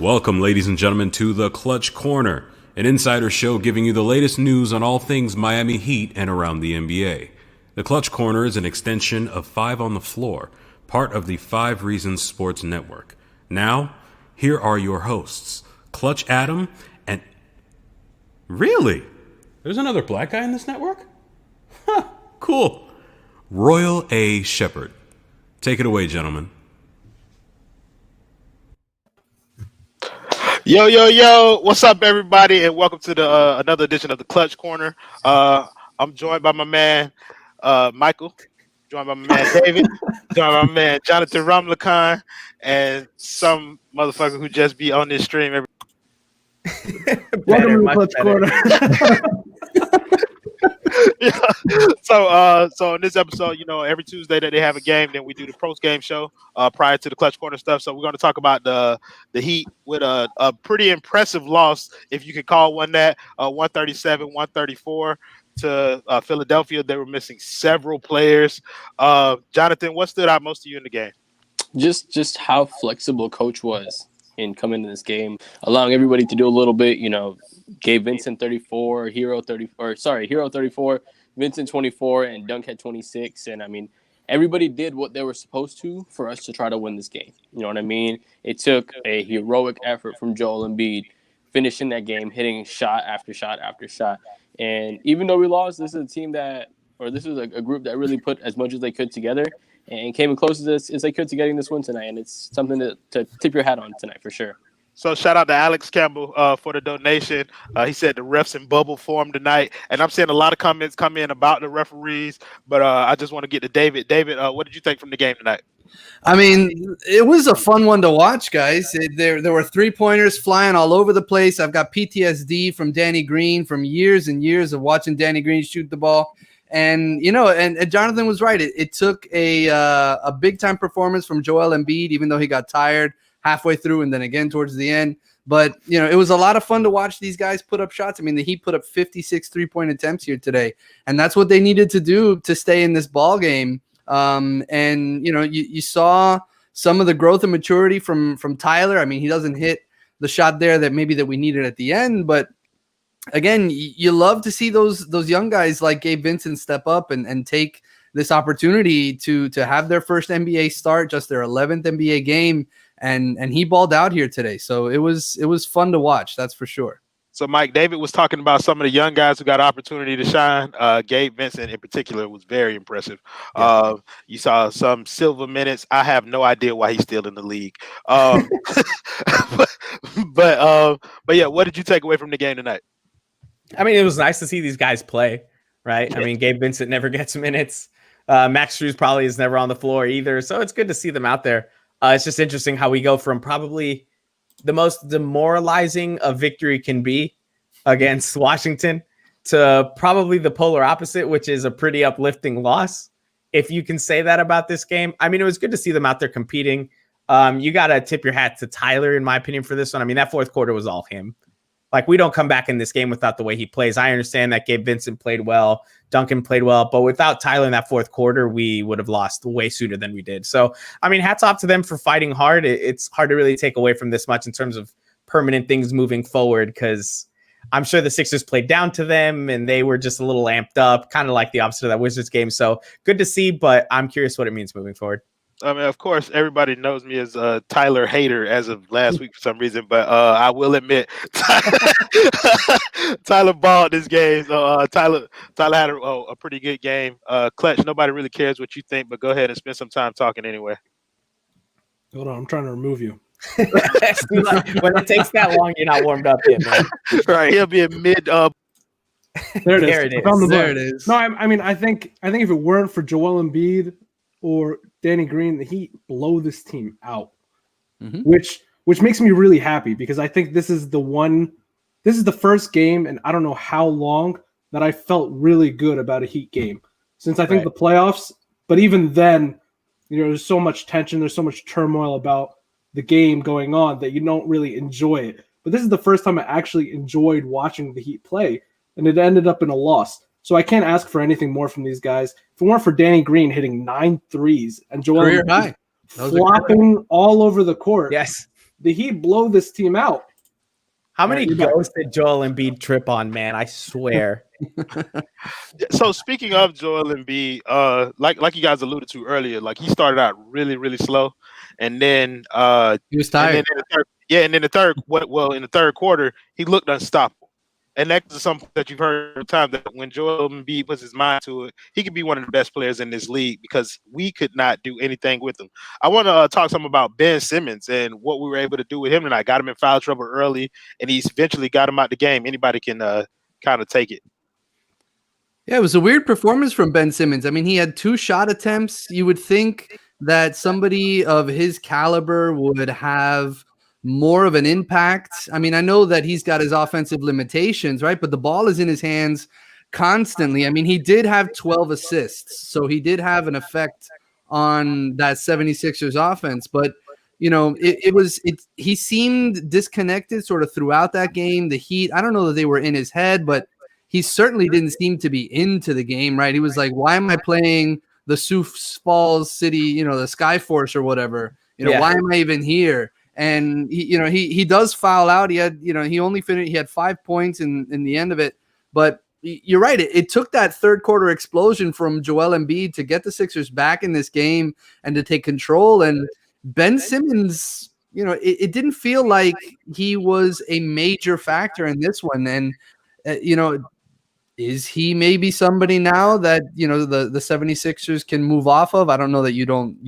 Welcome, ladies and gentlemen, to the Clutch Corner, an insider show giving you the latest news on all things Miami Heat and around the NBA. The Clutch Corner is an extension of 5 on the Floor, part of the 5 Reasons Sports Network. Now, here are your hosts, Clutch Adam and... Really? There's another black guy in this network? Huh, cool. Royal A. Shepherd. Take it away, gentlemen. Yo, what's up, everybody, and welcome to the another edition of the Clutch Corner. I'm joined by my man Michael, joined by my man David, joined by my man Jonathan Ramlakan, and some motherfucker who just be on this stream every. Welcome to the Clutch Corner. Yeah. So in this episode, every Tuesday that they have a game, then we do the post-game show prior to the Clutch Corner stuff. So we're going to talk about the Heat with a pretty impressive loss, if you could call one that, 137-134 to Philadelphia. They were missing several players. Jonathan, what stood out most to you in the game? Just how flexible Coach was in coming to this game, allowing everybody to do a little bit. Gabe Vincent 34, Hero 34, Vincent 24, and Dunk had 26. And I mean, everybody did what they were supposed to for us to try to win this game. You know what I mean? It took a heroic effort from Joel Embiid finishing that game, hitting shot after shot after shot. And even though we lost, this is a group that really put as much as they could together and came as close as they could to getting this win tonight. And it's something to tip your hat on tonight for sure. So shout out to Alex Campbell for the donation. He said the refs in bubble form tonight. And I'm seeing a lot of comments come in about the referees, but I just want to get to David. David, what did you think from the game tonight? I mean, it was a fun one to watch, guys. There were 3-pointers flying all over the place. I've got PTSD from Danny Green from years and years of watching Danny Green shoot the ball. And, and Jonathan was right. It took a big-time performance from Joel Embiid, even though he got tired halfway through and then again towards the end. But, it was a lot of fun to watch these guys put up shots. I mean, the Heat put up 56 3-point attempts here today, and that's what they needed to do to stay in this ball game. You saw some of the growth and maturity from Tyler. I mean, he doesn't hit the shot there that we needed at the end, but again, you love to see those young guys like Gabe Vincent step up and take this opportunity to have their first NBA start, just their 11th NBA game. And he balled out here today. So it was fun to watch. That's for sure. So, Mike, David was talking about some of the young guys who got opportunity to shine. Gabe Vincent in particular was very impressive. Yeah. You saw some silver minutes. I have no idea why he's still in the league. But yeah, what did you take away from the game tonight? I mean, it was nice to see these guys play, right? Yeah. I mean, Gabe Vincent never gets minutes. Max Strus probably is never on the floor either. So it's good to see them out there. It's just interesting how we go from probably the most demoralizing a victory can be against Washington to probably the polar opposite, which is a pretty uplifting loss, if you can say that about this game. I mean, it was good to see them out there competing. You got to tip your hat to Tyler, in my opinion, for this one. I mean, that fourth quarter was all him. Like, we don't come back in this game without the way he plays. I understand that Gabe Vincent played well, Duncan played well, but without Tyler in that fourth quarter, we would have lost way sooner than we did. So, I mean, hats off to them for fighting hard. It's hard to really take away from this much in terms of permanent things moving forward, because I'm sure the Sixers played down to them and they were just a little amped up, kind of like the opposite of that Wizards game. So good to see, but I'm curious what it means moving forward. I mean, of course, everybody knows me as a Tyler hater as of last week for some reason, but I will admit Tyler balled this game. So Tyler had a pretty good game. Clutch, nobody really cares what you think, but go ahead and spend some time talking anyway. Hold on, I'm trying to remove you. When it takes that long, you're not warmed up yet, man. Right, he'll be in mid. There it is. There it is. There it is. No, I mean, I think if it weren't for Joel Embiid or Danny Green, the Heat blow this team out, which makes me really happy, because I think this is the first game, and I don't know how long, that I felt really good about a Heat game since I think the playoffs. But even then, there's so much tension, there's so much turmoil about the game going on that you don't really enjoy it. But this is the first time I actually enjoyed watching the Heat play, and it ended up in a loss. So I can't ask for anything more from these guys. If it weren't for Danny Green hitting 9 threes and Joel flopping all over the court, yes, the Heat blow this team out. How many you're back. ghosts did Joel Embiid trip on, man? I swear. So speaking of Joel Embiid, like you guys alluded to earlier, like he started out really, really slow, and then He was and then tired. in the third quarter, he looked unstoppable. And that's something that you've heard over time, that when Joel Embiid puts his mind to it, he could be one of the best players in this league, because we could not do anything with him. I want to talk some about Ben Simmons and what we were able to do with him tonight. Got him in foul trouble early, and he's eventually got him out the game. Anybody can kind of take it. Yeah, it was a weird performance from Ben Simmons. I mean, he had 2 shot attempts. You would think that somebody of his caliber would have more of an impact. I mean, I know that he's got his offensive limitations, right? But the ball is in his hands constantly. I mean, he did have 12 assists, so he did have an effect on that 76ers offense. But, you know, he seemed disconnected sort of throughout that game. The Heat, I don't know that they were in his head, but he certainly didn't seem to be into the game, right? He was like, why am I playing the Sioux Falls City, you know, the Skyforce or whatever? You know, why am I even here? And he does foul out. He had, he only finished, he had 5 points in the end of it. But you're right. It took that third quarter explosion from Joel Embiid to get the Sixers back in this game and to take control. And Ben Simmons, it didn't feel like he was a major factor in this one. And, is he maybe somebody now that, the 76ers can move off of? I don't know that you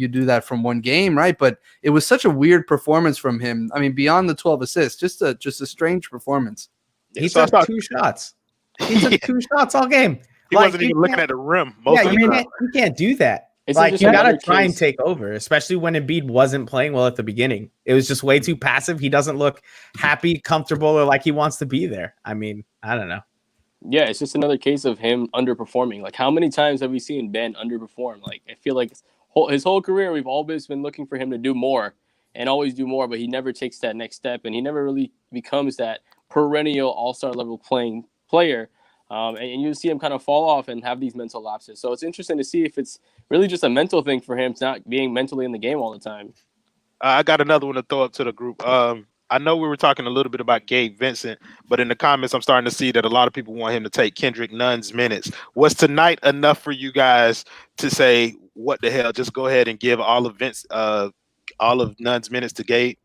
do that from one game, right? But it was such a weird performance from him. I mean, beyond the 12 assists, just a strange performance. He took 2 shots. He took 2 shots all game. He wasn't even looking at the rim. You can't do that. It's like, you got to try and take over, especially when Embiid wasn't playing well at the beginning. It was just way too passive. He doesn't look happy, comfortable, or like he wants to be there. I mean, I don't know. Yeah, it's just another case of him underperforming. Like, how many times have we seen Ben underperform? Like, I feel like his whole career, we've always been looking for him to do more and always do more, but he never takes that next step, and he never really becomes that perennial all-star level playing player. And you see him kind of fall off and have these mental lapses. So it's interesting to see if it's really just a mental thing for him to not being mentally in the game all the time. I got another one to throw up to the group. I know we were talking a little bit about Gabe Vincent, but in the comments, I'm starting to see that a lot of people want him to take Kendrick Nunn's minutes. Was tonight enough for you guys to say, what the hell? Just go ahead and give all of Nunn's minutes to Gabe?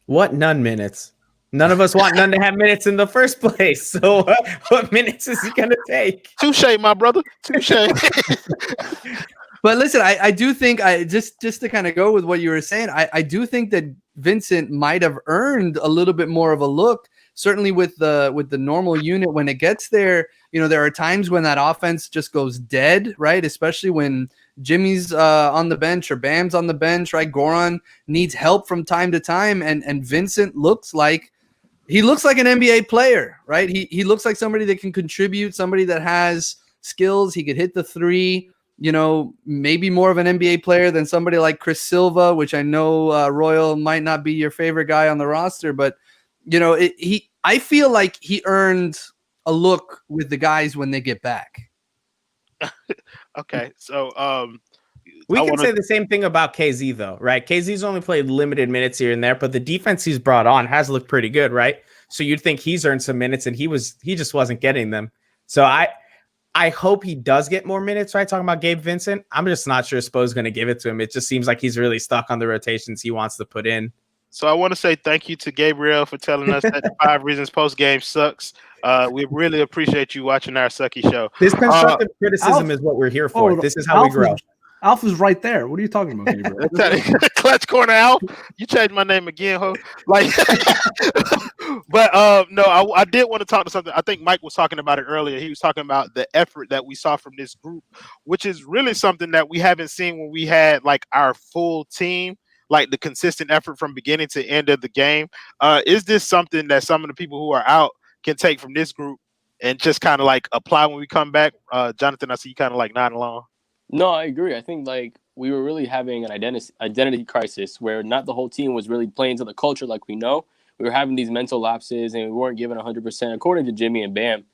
What Nunn minutes? None of us want Nunn to have minutes in the first place. So what minutes is he going to take? Touche, my brother. Touche. But listen, I do think just to kind of go with what you were saying, I do think that Vincent might have earned a little bit more of a look. Certainly with the normal unit, when it gets there, there are times when that offense just goes dead, right? Especially when Jimmy's on the bench or Bam's on the bench, right? Goran needs help from time to time, and Vincent looks like an NBA player, right? He looks like somebody that can contribute, somebody that has skills. He could hit the three. Maybe more of an NBA player than somebody like Chris Silva, which I know Royal might not be your favorite guy on the roster, but I feel like he earned a look with the guys when they get back. Okay, so we can say the same thing about KZ though, right? KZ's only played limited minutes here and there, but the defense he's brought on has looked pretty good, right? So you'd think he's earned some minutes, and he just wasn't getting them. So I hope he does get more minutes, right? Talking about Gabe Vincent. I'm just not sure Spo's going to give it to him. It just seems like he's really stuck on the rotations he wants to put in. So I want to say thank you to Gabriel for telling us that 5 Reasons Post Game sucks. We really appreciate you watching our sucky show. This constructive criticism is what we're here for. This is how we grow. Alpha's right there. What are you talking about, Gabriel? Clutch Corner Alf. You changed my name again, ho. Like, but no, I did want to talk to something. I think Mike was talking about it earlier. He was talking about the effort that we saw from this group, which is really something that we haven't seen when we had like our full team, like the consistent effort from beginning to end of the game. Is this something that some of the people who are out can take from this group and just kind of like apply when we come back? Jonathan, I see you kind of like nodding along. No, I agree. I think like we were really having an identity crisis where not the whole team was really playing to the culture like we know. We were having these mental lapses and we weren't given 100% according to Jimmy and Bam.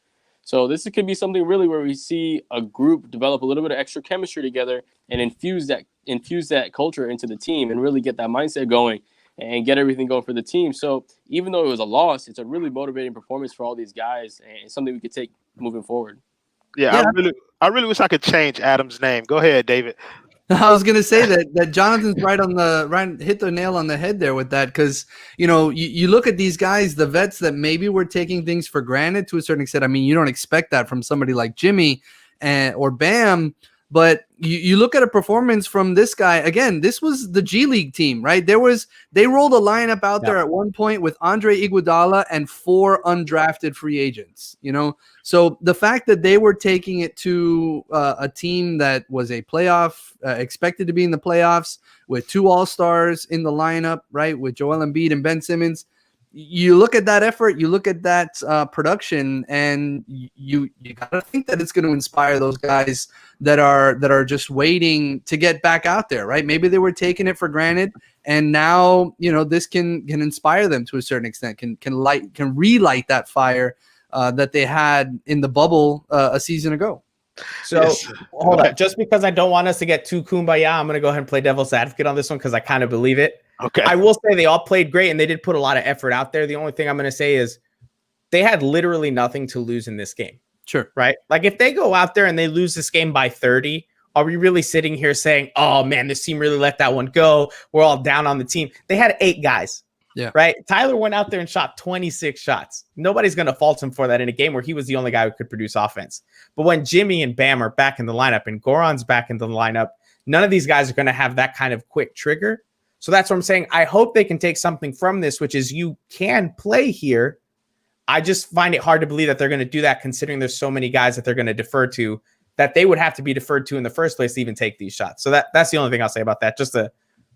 So this could be something really where we see a group develop a little bit of extra chemistry together and infuse that culture into the team and really get that mindset going and get everything going for the team. So even though it was a loss, it's a really motivating performance for all these guys, and it's something we could take moving forward. Yeah, I really wish I could change Adam's name. Go ahead, David. I was gonna say that Jonathan's hit the nail on the head there with that, because you look at these guys, the vets that maybe were taking things for granted to a certain extent. I mean, you don't expect that from somebody like Jimmy or Bam, but you look at a performance from this guy. Again, this was the G League team, right? They rolled a lineup out there at one point with Andre Iguodala and 4 undrafted free agents. So the fact that they were taking it to a team that was a playoff, expected to be in the playoffs, with 2 All-Stars in the lineup, right, with Joel Embiid and Ben Simmons. You look at that effort, you look at that production, and you gotta think that it's going to inspire those guys that are just waiting to get back out there, right? Maybe they were taking it for granted, and now this can inspire them to a certain extent, can relight that fire that they had in the bubble a season ago. So hold on, just because I don't want us to get too kumbaya, I'm going to go ahead and play devil's advocate on this one because I kind of believe it. Okay. I will say they all played great and they did put a lot of effort out there. The only thing I'm going to say is they had literally nothing to lose in this game. Sure. Right? Like if they go out there and they lose this game by 30, are we really sitting here saying, oh man, this team really let that one go? We're all down on the team. They had 8 guys. Yeah. Right. Tyler went out there and shot 26 shots. Nobody's going to fault him for that in a game where he was the only guy who could produce offense. But when Jimmy and Bam are back in the lineup and Goran's back in the lineup, none of these guys are going to have that kind of quick trigger. So that's what I'm saying. I hope they can take something from this, which is you can play here. I just find it hard to believe that they're going to do that, considering there's so many guys that they're going to defer to, that they would have to be deferred to in the first place to even take these shots. So that's the only thing I'll say about that, just to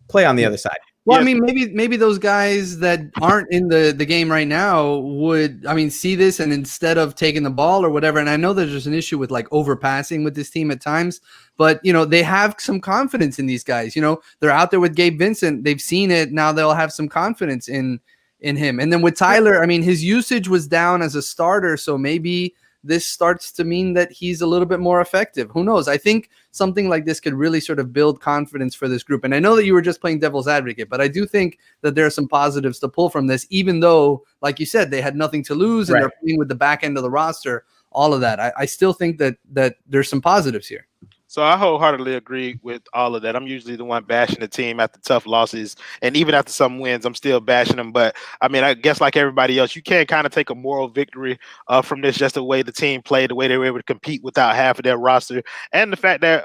play on the other side. Well, I mean, maybe those guys that aren't in the game right now would, see this, and instead of taking the ball or whatever, and I know that there's an issue with like overpassing with this team at times, but they have some confidence in these guys. They're out there with Gabe Vincent. They've seen it. Now they'll have some confidence in him. And then with Tyler, his usage was down as a starter, so maybe this starts to mean that he's a little bit more effective. Who knows? I think something like this could really sort of build confidence for this group. And I know that you were just playing devil's advocate, but I do think that there are some positives to pull from this, even though, like you said, they had nothing to lose and they're playing with the back end of the roster, all of that. I still think that there's some positives here. So I wholeheartedly agree with all of that. I'm usually the one bashing the team after tough losses, and even after some wins, I'm still bashing them. But I guess like everybody else, you can kind of take a moral victory from this, just the way the team played, the way they were able to compete without half of their roster, and the fact that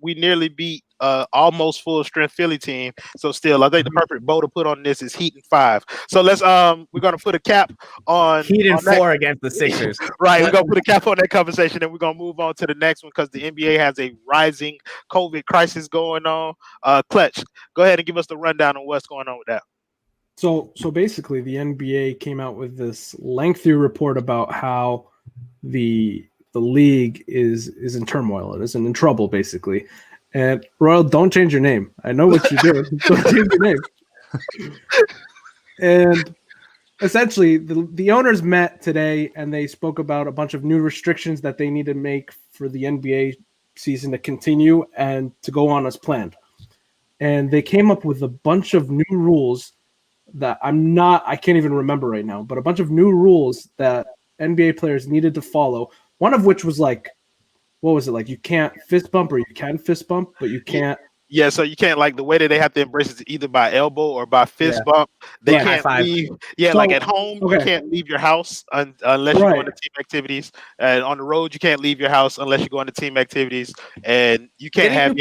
we nearly beat almost full strength Philly team. So still, I think the perfect bow to put on this is Heat in 5. So let's we're gonna put a cap on Heat in 4 against the Sixers. Right, we're gonna put a cap on that conversation, and we're gonna move on to the next one because the NBA has a rising COVID crisis going on. Clutch, go ahead and give us the rundown on what's going on with that. So basically, the NBA came out with this lengthy report about how the league is in turmoil. It is in trouble, basically. And Royal, don't change your name. I know what you're doing. Don't change your name. And essentially, the owners met today and they spoke about a bunch of new restrictions that they need to make for the NBA season to continue and to go on as planned. And they came up with a bunch of new rules that I can't even remember right now, but a bunch of new rules that NBA players needed to follow. One of which was like, what was it, like you can't fist bump, or you can fist bump, but you can't. Yeah, so you can't, like, the way that they have to embrace it is either by elbow or by fist bump. They can't leave. Yeah, so, like at home, you can't leave your house unless you're going to team activities. And on the road, you can't leave your house unless you're going to team activities. And you can't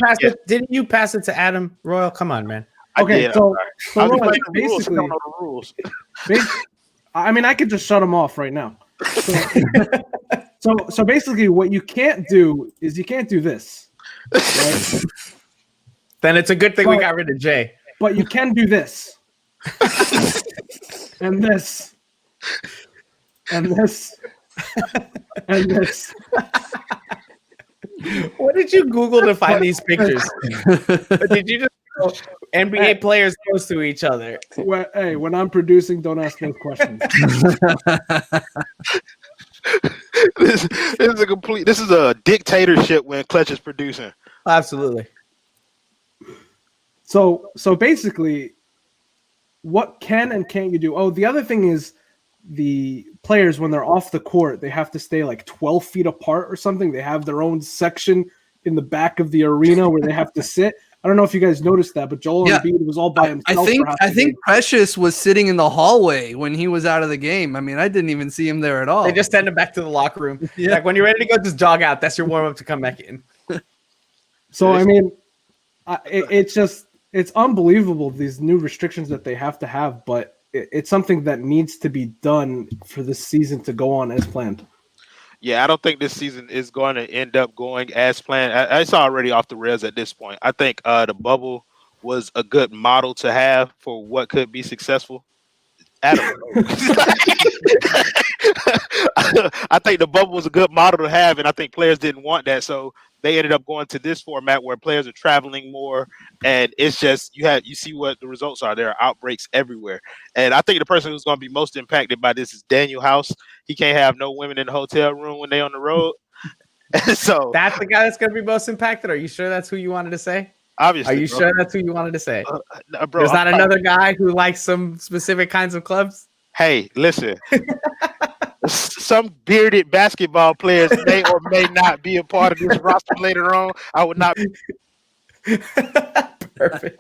Didn't you pass it to Adam Royal? Come on, man. Okay, so basically, rules. I could just shut them off right now. So basically, what you can't do is you can't do this. Right? Then it's a good thing we got rid of Jay. But you can do this. And this. And this. And this. What did you Google to find these pictures? Did you just go NBA players close to each other? When I'm producing, don't ask those questions. This is a dictatorship when Clutch is producing. Absolutely. So basically, what can and can't you do? Oh, the other thing is the players, when they're off the court, they have to stay like 12 feet apart or something. They have their own section in the back of the arena where they have to sit. I don't know if you guys noticed that, but Joel Embiid was all by himself. I think Precious was sitting in the hallway when he was out of the game. I mean, I didn't even see him there at all. They just send him back to the locker room. Yeah. Like when you're ready to go, just jog out. That's your warm up to come back in. So I mean, it's unbelievable these new restrictions that they have to have, but it's something that needs to be done for this season to go on as planned. Yeah, I don't think this season is going to end up going as planned. It's already off the rails at this point. I think the bubble was a good model to have for what could be successful. Adam, I think the bubble was a good model to have, and I think players didn't want that, so they ended up going to this format where players are traveling more, and it's just you see what the results are. There are outbreaks everywhere, and I think the person who's going to be most impacted by this is Daniel House. He can't have no women in the hotel room when they're on the road. So that's the guy that's going to be most impacted. Are you sure that's who you wanted to say? Obviously, are you sure that's who you wanted to say? Bro, there's not another guy who likes some specific kinds of clubs. Hey, listen. Some bearded basketball players may or may not be a part of this roster later on. I would not. Perfect.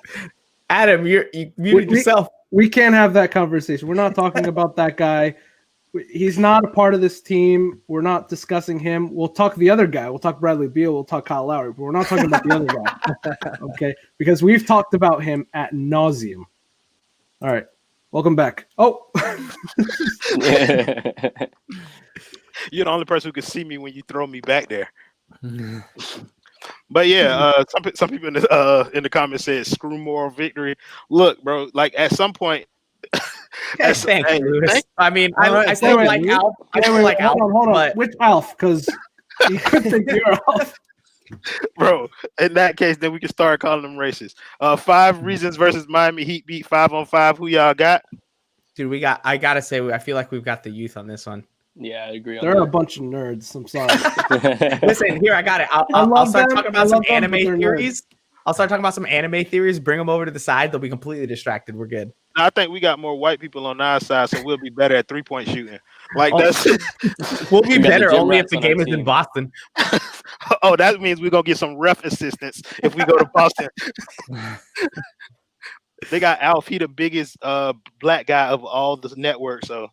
Adam, you muted yourself. We can't have that conversation. We're not talking about that guy. He's not a part of this team. We're not discussing him. We'll talk the other guy. We'll talk Bradley Beal. We'll talk Kyle Lowry. But we're not talking about the other guy. Okay? Because we've talked about him ad nauseum. All right. Welcome back. Oh. You're the only person who can see me when you throw me back there. But yeah, some people in the comments said screw moral victory. Look, bro, like at some point. Thank you, Lewis. I mean, I still like Alf. I still like Alf. Hold on. Which Alf? Because you could think you're Alf. Bro, in that case, then we can start calling them racist. 5 reasons versus Miami Heat beat 5-on-5. Who y'all got? Dude, I gotta say, I feel like we've got the youth on this one. Yeah, I agree. They're a bunch of nerds. I'm sorry. Listen, here, I got it. I'll start talking about some anime theories. I'll start talking about some anime theories. Bring them over to the side. They'll be completely distracted. We're good. I think we got more white people on our side, so we'll be better at 3-point shooting. Like that's we'll be better only if the game is in Boston. Oh, that means we're gonna get some ref assistance if we go to Boston. They got Alf. He the biggest black guy of all the networks, so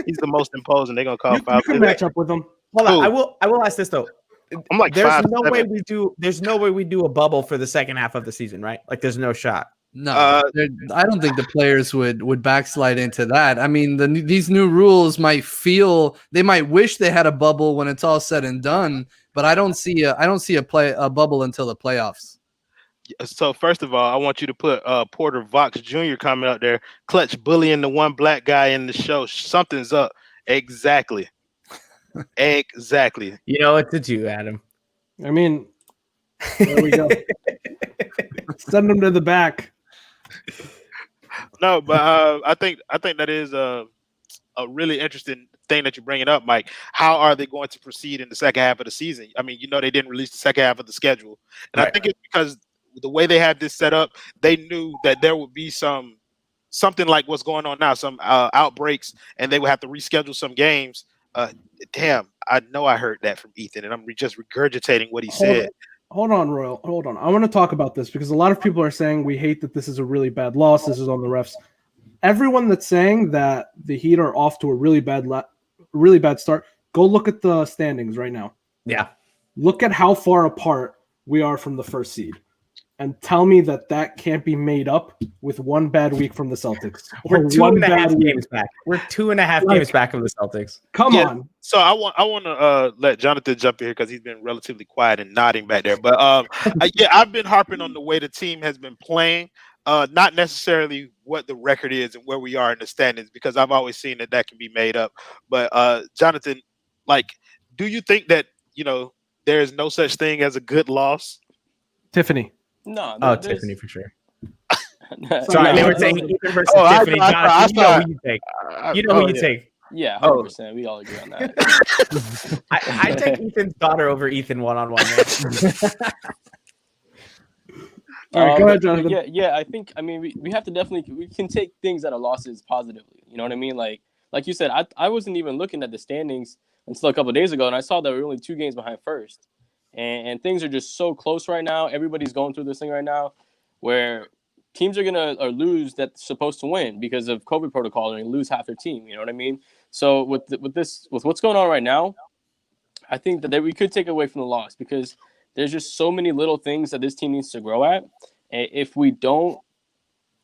he's the most imposing. They're gonna call foul. You can match up with him. Hold on, I will ask this though. I'm like, there's no way we do a bubble for the second half of the season, right? Like, there's no shot. No, I don't think the players would backslide into that. I mean, these new rules might wish they had a bubble when it's all said and done, but I don't see a bubble until the playoffs. So first of all, I want you to put Porter Vox Jr. comment out there. Clutch bullying the one black guy in the show. Something's up. Exactly. Exactly. You know what to do, Adam. I mean, there we go. Send them to the back. No, but I think that is a really interesting thing that you're bringing up, Mike. How are they going to proceed in the second half of the season? I mean, they didn't release the second half of the schedule, and right. I think it's because the way they had this set up, they knew that there would be something like what's going on now, some outbreaks, and they would have to reschedule some games. Damn, I know I heard that from Ethan, and I'm just regurgitating what he said. Hold on, Royal. Hold on. I want to talk about this because a lot of people are saying we hate that this is a really bad loss. This is on the refs. Everyone that's saying that the Heat are off to a really bad start, go look at the standings right now. Yeah. Look at how far apart we are from the first seed. And tell me that can't be made up with one bad week from the Celtics. We're 2.5 games back. We're 2.5 games back from the Celtics. Come on. So I want to let Jonathan jump in here because he's been relatively quiet and nodding back there. But I've been harping on the way the team has been playing, not necessarily what the record is and where we are in the standings, because I've always seen that can be made up. But Jonathan, do you think that there is no such thing as a good loss? Tiffany. No. Tiffany for sure. Sorry, they were saying Ethan versus Tiffany. You know who you take. Yeah, 100%. We all agree on that. I take Ethan's daughter over Ethan one-on-one. All right, go ahead, But Jonathan. yeah. I mean, we have to we can take things that are losses positively. You know what I mean? Like you said, I wasn't even looking at the standings until a couple of days ago, and I saw that we were only 2 games behind first, and things are just so close right now. Everybody's going through this thing right now, where teams are gonna lose that's supposed to win because of COVID protocol and lose half their team. You know what I mean? So with what's going on right now, I think that we could take away from the loss because there's just so many little things that this team needs to grow at. And if we don't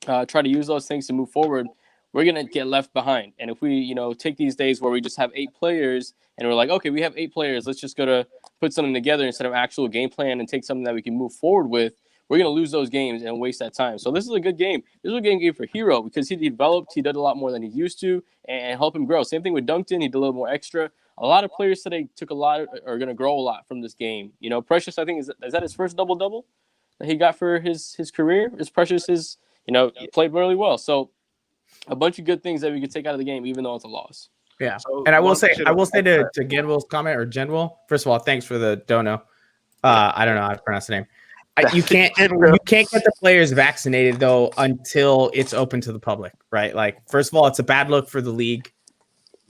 try to use those things to move forward, we're going to get left behind. And if we, take these days where we just have 8 players and we're like, okay, we have 8 players, let's just go to put something together instead of actual game plan and take something that we can move forward with, we're going to lose those games and waste that time. So this is a good game. This is a good game for Hero because he developed, he did a lot more than he used to and help him grow. Same thing with Dunkton. He did a little more extra. A lot of players today took a lot, are going to grow a lot from this game. Precious, I think, is that his first double-double that he got for his career? Is Precious played really well. So a bunch of good things that we could take out of the game, even though it's a loss. Yeah. So And I will say to Genwill's comment, or Genwill, first of all, thanks for the dono. I don't know how to pronounce the name. You can't get the players vaccinated though until it's open to the public, right? Like, first of all, it's a bad look for the league.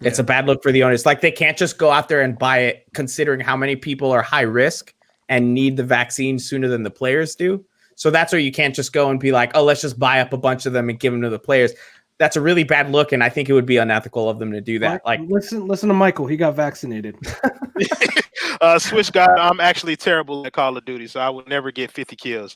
It's a bad look for the owners. Like, they can't just go out there and buy it, considering how many people are high risk and need the vaccine sooner than the players do. So that's where you can't just go and be like, oh, let's just buy up a bunch of them and give them to the players. That's a really bad look, and I think it would be unethical of them to do that. Like, listen to Michael. He got vaccinated. Switch God, I'm actually terrible at Call of Duty, so I would never get 50 kills.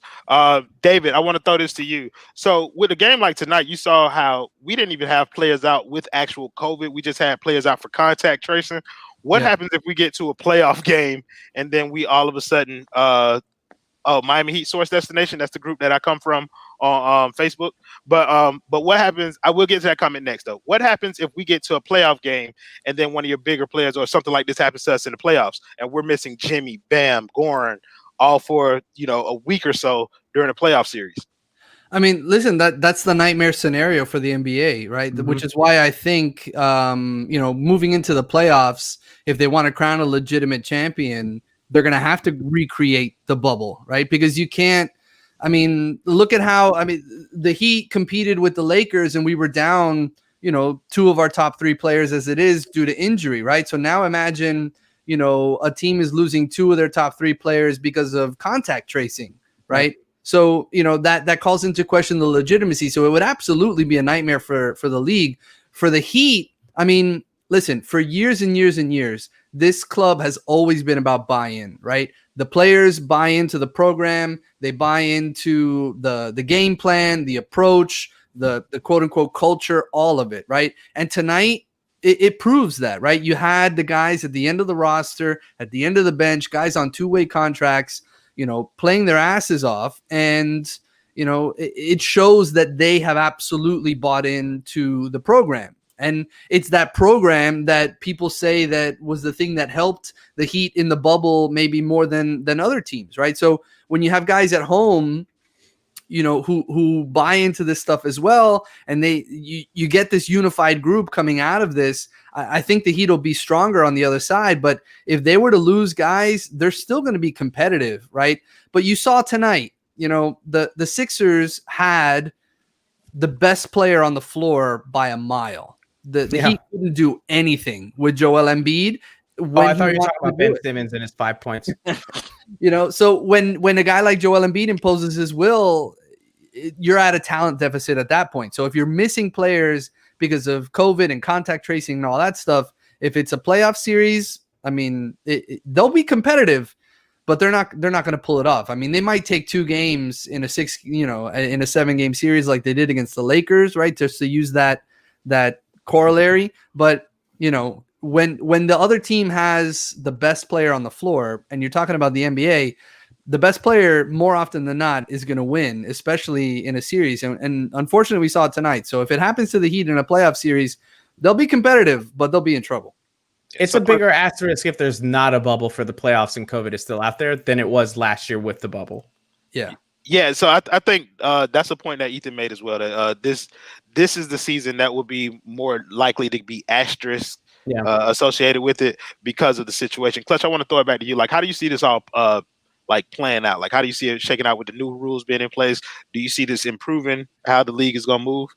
David, I want to throw this to you. So with a game like tonight, you saw how we didn't even have players out with actual COVID. We just had players out for contact tracing. What happens if we get to a playoff game and then we all of a sudden Miami Heat Source Destination, that's the group that I come from on Facebook. But what happens? I will get to that comment next, though. What happens if we get to a playoff game and then one of your bigger players or something like this happens to us in the playoffs and we're missing Jimmy, Bam, Goran, all for a week or so during a playoff series? I mean, listen, that's the nightmare scenario for the NBA, right? Mm-hmm. Which is why I think, moving into the playoffs, if they want to crown a legitimate champion, they're going to have to recreate the bubble, right? Because you can't, look at how, the Heat competed with the Lakers and we were down, 2 of our top 3 players as it is due to injury, right? So now imagine, a team is losing 2 of their top 3 players because of contact tracing, right? So, that calls into question the legitimacy. So it would absolutely be a nightmare for the league. For the Heat, listen, for years and years and years, this club has always been about buy-in, right? The players buy into the program. They buy into the game plan, the approach, the quote-unquote culture, all of it, right? And tonight, it proves that, right? You had the guys at the end of the roster, at the end of the bench, guys on 2-way contracts, playing their asses off. And, it shows that they have absolutely bought into the program. And it's that program that people say that was the thing that helped the Heat in the bubble maybe more than other teams, right? So when you have guys at home, who buy into this stuff as well, and you get this unified group coming out of this, I think the Heat will be stronger on the other side. But if they were to lose guys, they're still going to be competitive, right? But you saw tonight, the Sixers had the best player on the floor by a mile. The Heat couldn't do anything with Joel Embiid. I thought you were talking about Ben Simmons and his 5 points. So when a guy like Joel Embiid imposes his will, you're at a talent deficit at that point. So if you're missing players because of COVID and contact tracing and all that stuff, if it's a playoff series, they'll be competitive, but they're not going to pull it off. They might take 2 games in a 7-game series like they did against the Lakers, right? Just to use that corollary. But when the other team has the best player on the floor, and you're talking about the NBA, the best player more often than not is going to win, especially in a series. And unfortunately, we saw it tonight. So if it happens to the Heat in a playoff series, they'll be competitive, but they'll be in trouble. It's a bigger asterisk if there's not a bubble for the playoffs and COVID is still out there than it was last year with the bubble. Yeah. Yeah, so I think that's a point that Ethan made as well. That this is the season that will be more likely to be asterisk associated with it because of the situation. Clutch, I want to throw it back to you. Like, how do you see this all like playing out? Like, how do you see it shaking out with the new rules being in place? Do you see this improving how the league is going to move?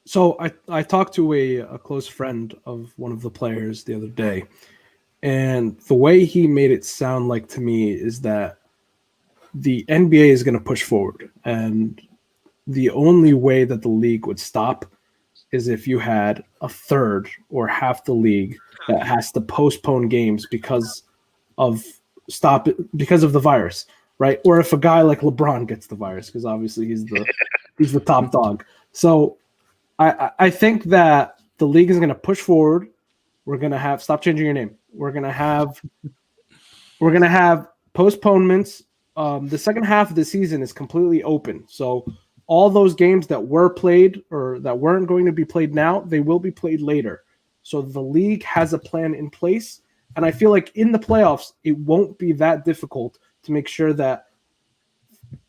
So I talked to a close friend of one of the players the other day, and the way he made it sound like to me is that the NBA is going to push forward, and the only way that the league would stop is if you had a third or half the league that has to postpone games of because of the virus, right? Or if a guy like LeBron gets the virus, because obviously he's the top dog. So I think that the league is going to push forward. We're going to have stop changing your name. We're going to have postponements. The second half of the season is completely open. So all those games that were played or that weren't going to be played now, they will be played later. So the league has a plan in place. And I feel like in the playoffs, it won't be that difficult to make sure that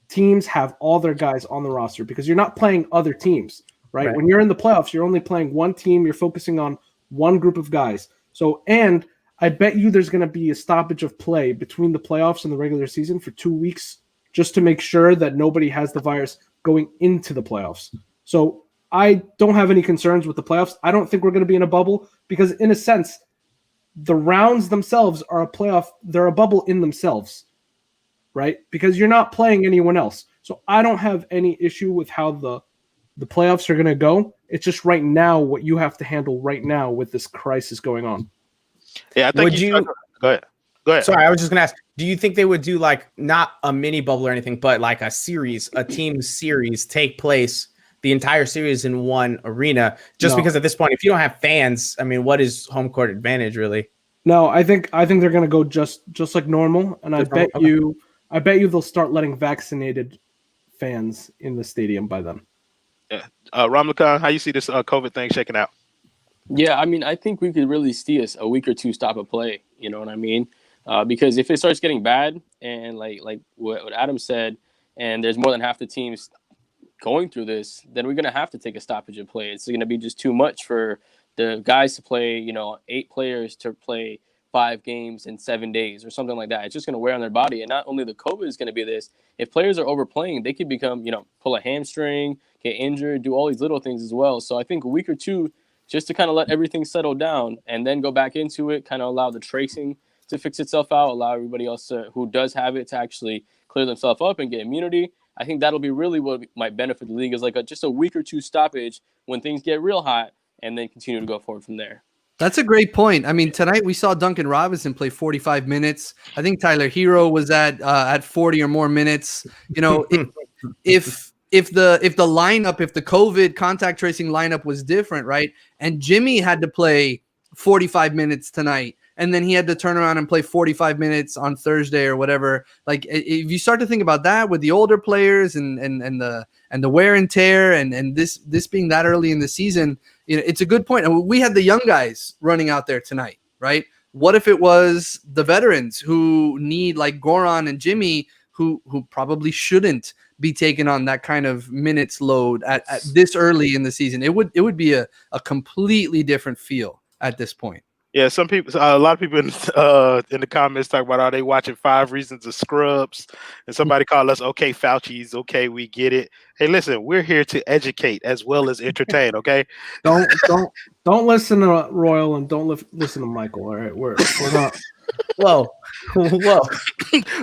teams have all their guys on the roster because you're not playing other teams, right? When you're in the playoffs, you're only playing one team. You're focusing on one group of guys. So, and I bet you there's going to be a stoppage of play between the playoffs and the regular season for 2 weeks just to make sure that nobody has the virus going into the playoffs. So I don't have any concerns with the playoffs. I don't think we're going to be in a bubble because in a sense, the rounds themselves are a playoff. They're a bubble in themselves, right? Because you're not playing anyone else. So I don't have any issue with how the playoffs are going to go. It's just right now what you have to handle right now with this crisis going on. Yeah, I think go ahead. Sorry, I was just gonna ask. Do you think they would do like not a mini bubble or anything, but like a team series, take place the entire series in one arena? Just because at this point, if you don't have fans, I mean, what is home court advantage really? No, I think they're gonna go just like normal, and I bet you they'll start letting vaccinated fans in the stadium by then. Yeah, Ramlakan, how you see this COVID thing shaking out? Yeah, I mean, I think we could really see us a week or two stop a play. You know what I mean? Because if it starts getting bad and like what Adam said, and there's more than half the teams going through this, then we're going to have to take a stoppage of play. It's going to be just too much for the guys to play, 8 players to play 5 games in 7 days or something like that. It's just going to wear on their body. And not only the COVID is going to be this, if players are overplaying, they could become, pull a hamstring, get injured, do all these little things as well. So I think a week or two just to kind of let everything settle down and then go back into it, kind of allow the tracing to fix itself out, allow everybody else who does have it to actually clear themselves up and get immunity. I think that'll be really what might benefit the league is like just a week or two stoppage when things get real hot and then continue to go forward from there. That's a great point. I mean, tonight we saw Duncan Robinson play 45 minutes. I think Tyler Hero was at 40 or more minutes. If the lineup, if the COVID contact tracing lineup was different, right? And Jimmy had to play 45 minutes tonight, and then he had to turn around and play 45 minutes on Thursday or whatever. Like, if you start to think about that with the older players and the wear and tear and this being that early in the season, it's a good point. And we had the young guys running out there tonight, right? What if it was the veterans who need like Goran and Jimmy who probably shouldn't be taking on that kind of minutes load at this early in the season? It would be a completely different feel at this point. Yeah, a lot of people in the comments talk about are they watching 5 Reasons of Scrubs, and somebody called us okay Fauci's. Okay, we get it. Hey, listen, we're here to educate as well as entertain. Okay, don't listen to Royal and don't listen to Michael. All right, we're not. Whoa.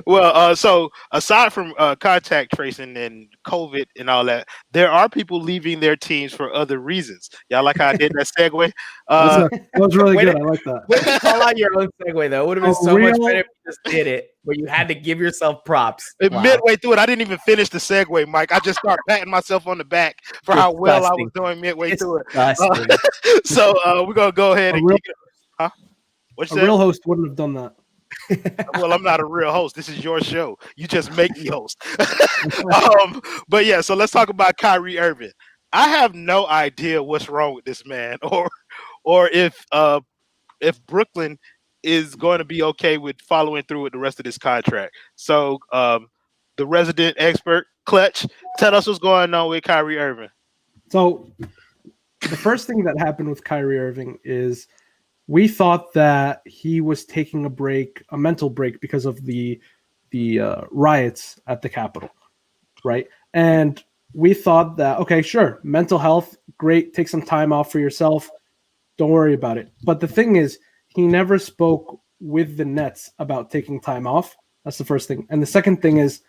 Well, so aside from contact tracing and COVID and all that, there are people leaving their teams for other reasons. Y'all like how I did that segue? That was really good. I like that. Way to call out your own segue, though. It would have been so much better if you just did it, where you had to give yourself props. Wow. Midway through it, I didn't even finish the segue, Mike. I just started patting myself on the back for how well I was doing midway through it. So we're going to go ahead and kick it. Huh? A real host wouldn't have done that. Well, I'm not a real host. This is your show. You just make me host. But yeah, so let's talk about Kyrie Irving. I have no idea what's wrong with this man, or if Brooklyn is going to be okay with following through with the rest of this contract. So the resident expert, Clutch, tell us what's going on with Kyrie Irving. So the first thing that happened with Kyrie Irving is we thought that he was taking a mental break because of the riots at the Capitol, right? And we thought that, okay, sure, mental health, great, take some time off for yourself, don't worry about it. But the thing is, he never spoke with the Nets about taking time off. That's the first thing. And the second thing is,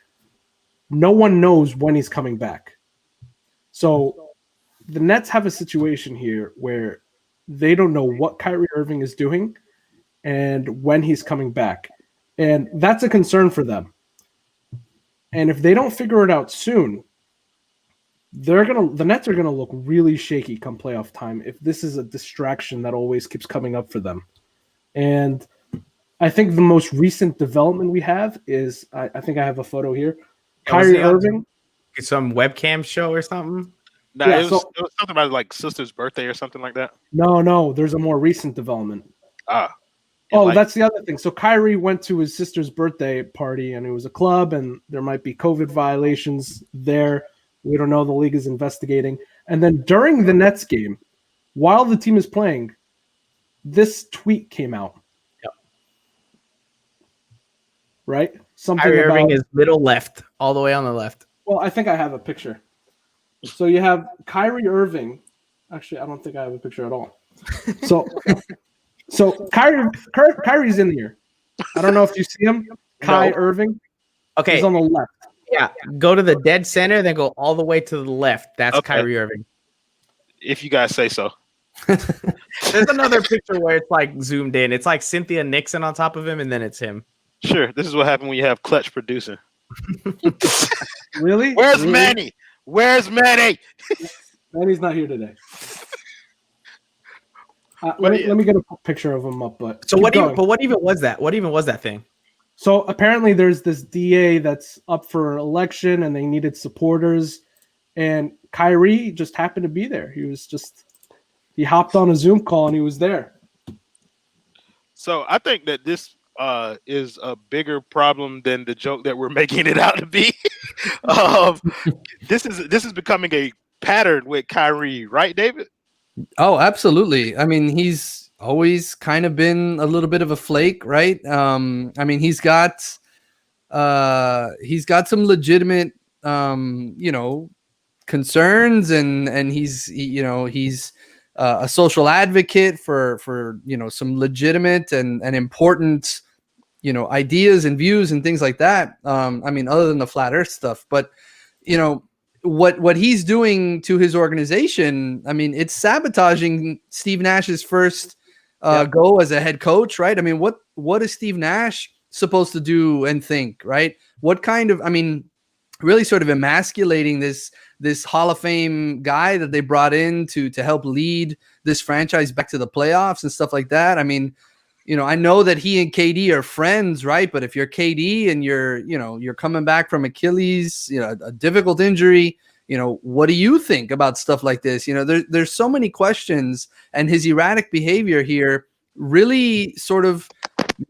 no one knows when he's coming back. So the Nets have a situation here where they don't know what Kyrie Irving is doing and when he's coming back. And that's a concern for them. And if they don't figure it out soon, the Nets are gonna look really shaky come playoff time if this is a distraction that always keeps coming up for them. And I think the most recent development we have is I think I have a photo here. Kyrie Irving. Some webcam show or something. No, Yeah, it was something about like sister's birthday or something like that. No, there's a more recent development. Like, That's the other thing. So Kyrie went to his sister's birthday party, and it was a club, and there might be COVID violations there. We don't know. The league is investigating. And then during the Nets game, while the team is playing, this tweet came out. Yep. Right? Something Kyrie about Irving is middle left, all the way on the left. Well, I think I have a picture. So you have Kyrie Irving. Actually, I don't think I have a picture at all. So Kyrie's in here. I don't know if you see him. Kyrie Irving. Okay. He's on the left. Yeah. Go to the dead center, then go all the way to the left. That's Okay. Kyrie Irving. if you guys say so. There's another picture where it's like zoomed in. It's like Cynthia Nixon on top of him, and then it's him. Sure, this is what happened when you have Clutch producing. Really? Where's Really? Manny? Where's Manny? Manny's not here today. Let me get a picture of him up. But So what even was that? What even was that thing? So apparently there's this DA that's up for election, and they needed supporters, and Kyrie just happened to be there. He hopped on a Zoom call and he was there. So I think that this is a bigger problem than the joke that we're making it out to be. This is becoming a pattern with Kyrie, right, David? Oh, absolutely. I mean, he's always kind of been a little bit of a flake, right? I mean, he's got some legitimate, concerns, and he's a social advocate for some legitimate and important, ideas and views and things like that. I mean, other than the flat Earth stuff, but what he's doing to his organization, I mean, it's sabotaging Steve Nash's first go as a head coach, right? I mean, what is Steve Nash supposed to do and think, right? What kind of, I mean, really sort of emasculating this Hall of Fame guy that they brought in to help lead this franchise back to the playoffs and stuff like that. I mean, I know that he and KD are friends, right? But if you're KD and you're coming back from Achilles, a difficult injury, what do you think about stuff like this? There's so many questions, and his erratic behavior here really sort of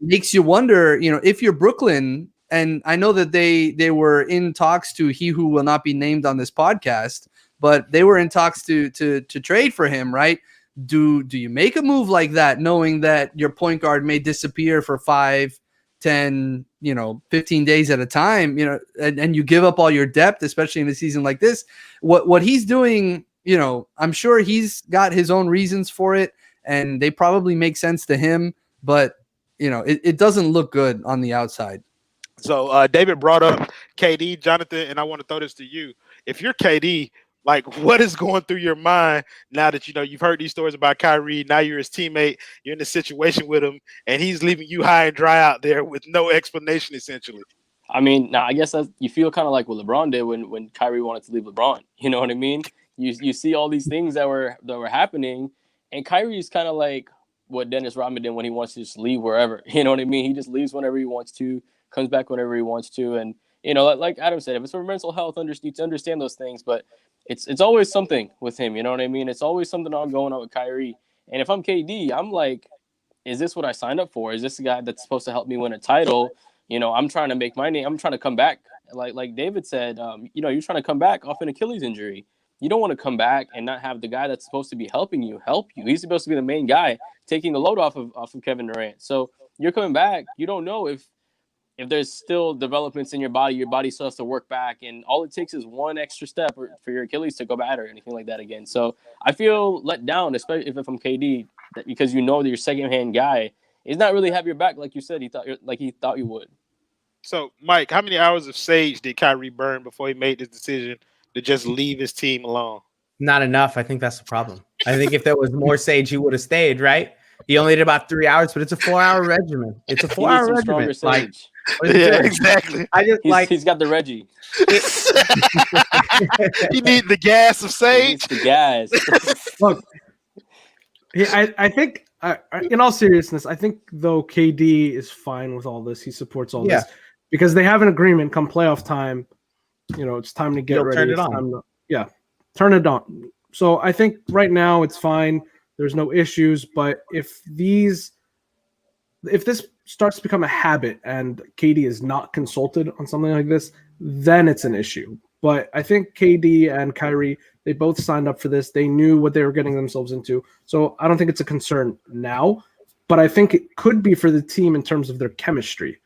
makes you wonder, if you're Brooklyn, and I know that they were in talks to he who will not be named on this podcast, but they were in talks to trade for him, right? Do you make a move like that, knowing that your point guard may disappear for 5, 10, 15 days at a time, and you give up all your depth, especially in a season like this? What he's doing, I'm sure he's got his own reasons for it, and they probably make sense to him, but it doesn't look good on the outside. So David brought up KD, Jonathan, and I want to throw this to you. If you're KD, like, what is going through your mind now that you've heard these stories about Kyrie? Now you're his teammate, you're in a situation with him, and he's leaving you high and dry out there with no explanation, essentially. I mean, now I guess you feel kind of like what LeBron did when Kyrie wanted to leave LeBron. You know what I mean? You see all these things that were happening, and Kyrie's kind of like what Dennis Rodman did when he wants to just leave wherever. You know what I mean? He just leaves whenever he wants to, comes back whenever he wants to, and like Adam said, if it's for mental health, you need to understand those things, but it's always something with him. You know what I mean? It's always something going on with Kyrie. And if I'm KD, I'm like, is this what I signed up for? Is this the guy that's supposed to help me win a title? I'm trying to make my name. I'm trying to come back. Like David said, you're trying to come back off an Achilles injury. You don't want to come back and not have the guy that's supposed to be helping you help you. He's supposed to be the main guy taking the load off of Kevin Durant. So you're coming back. You don't know if if there's still developments in your body still has to work back, and all it takes is one extra step for your Achilles to go bad or anything like that again. So I feel let down, especially if I'm KD, that because you know that your second-hand guy is not really have your back like you said he thought you would. So, Mike, how many hours of sage did Kyrie burn before he made this decision to just leave his team alone? Not enough. I think that's the problem. I think if there was more sage, he would have stayed, right? He only did about 3 hours, but it's a 4-hour regimen. It's a 4-hour regimen. Like, yeah, exactly. He's got the Reggie. He needs the gas of sage. The gas. Look, I think, in all seriousness, I think though KD is fine with all this. He supports all this because they have an agreement. Come playoff time, it's time to get ready. Turn it on. Turn it on. So I think right now it's fine. There's no issues. But if this starts to become a habit and KD is not consulted on something like this, then it's an issue. But I think KD and Kyrie, they both signed up for this. They knew what they were getting themselves into. So I don't think it's a concern now, but I think it could be for the team in terms of their chemistry.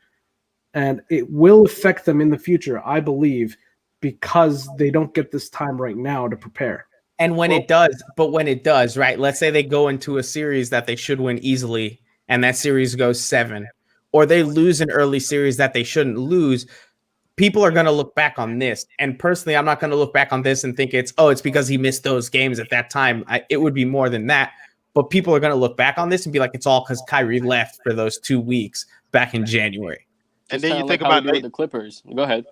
And it will affect them in the future, I believe, because they don't get this time right now to prepare. And when it does, right? Let's say they go into a series that they should win easily, and that series goes 7, or they lose an early series that they shouldn't lose. People are going to look back on this. And personally, I'm not going to look back on this and think it's because he missed those games at that time. It would be more than that. But people are going to look back on this and be like, it's all because Kyrie left for those 2 weeks back in January. And then you think about the Clippers. Go ahead.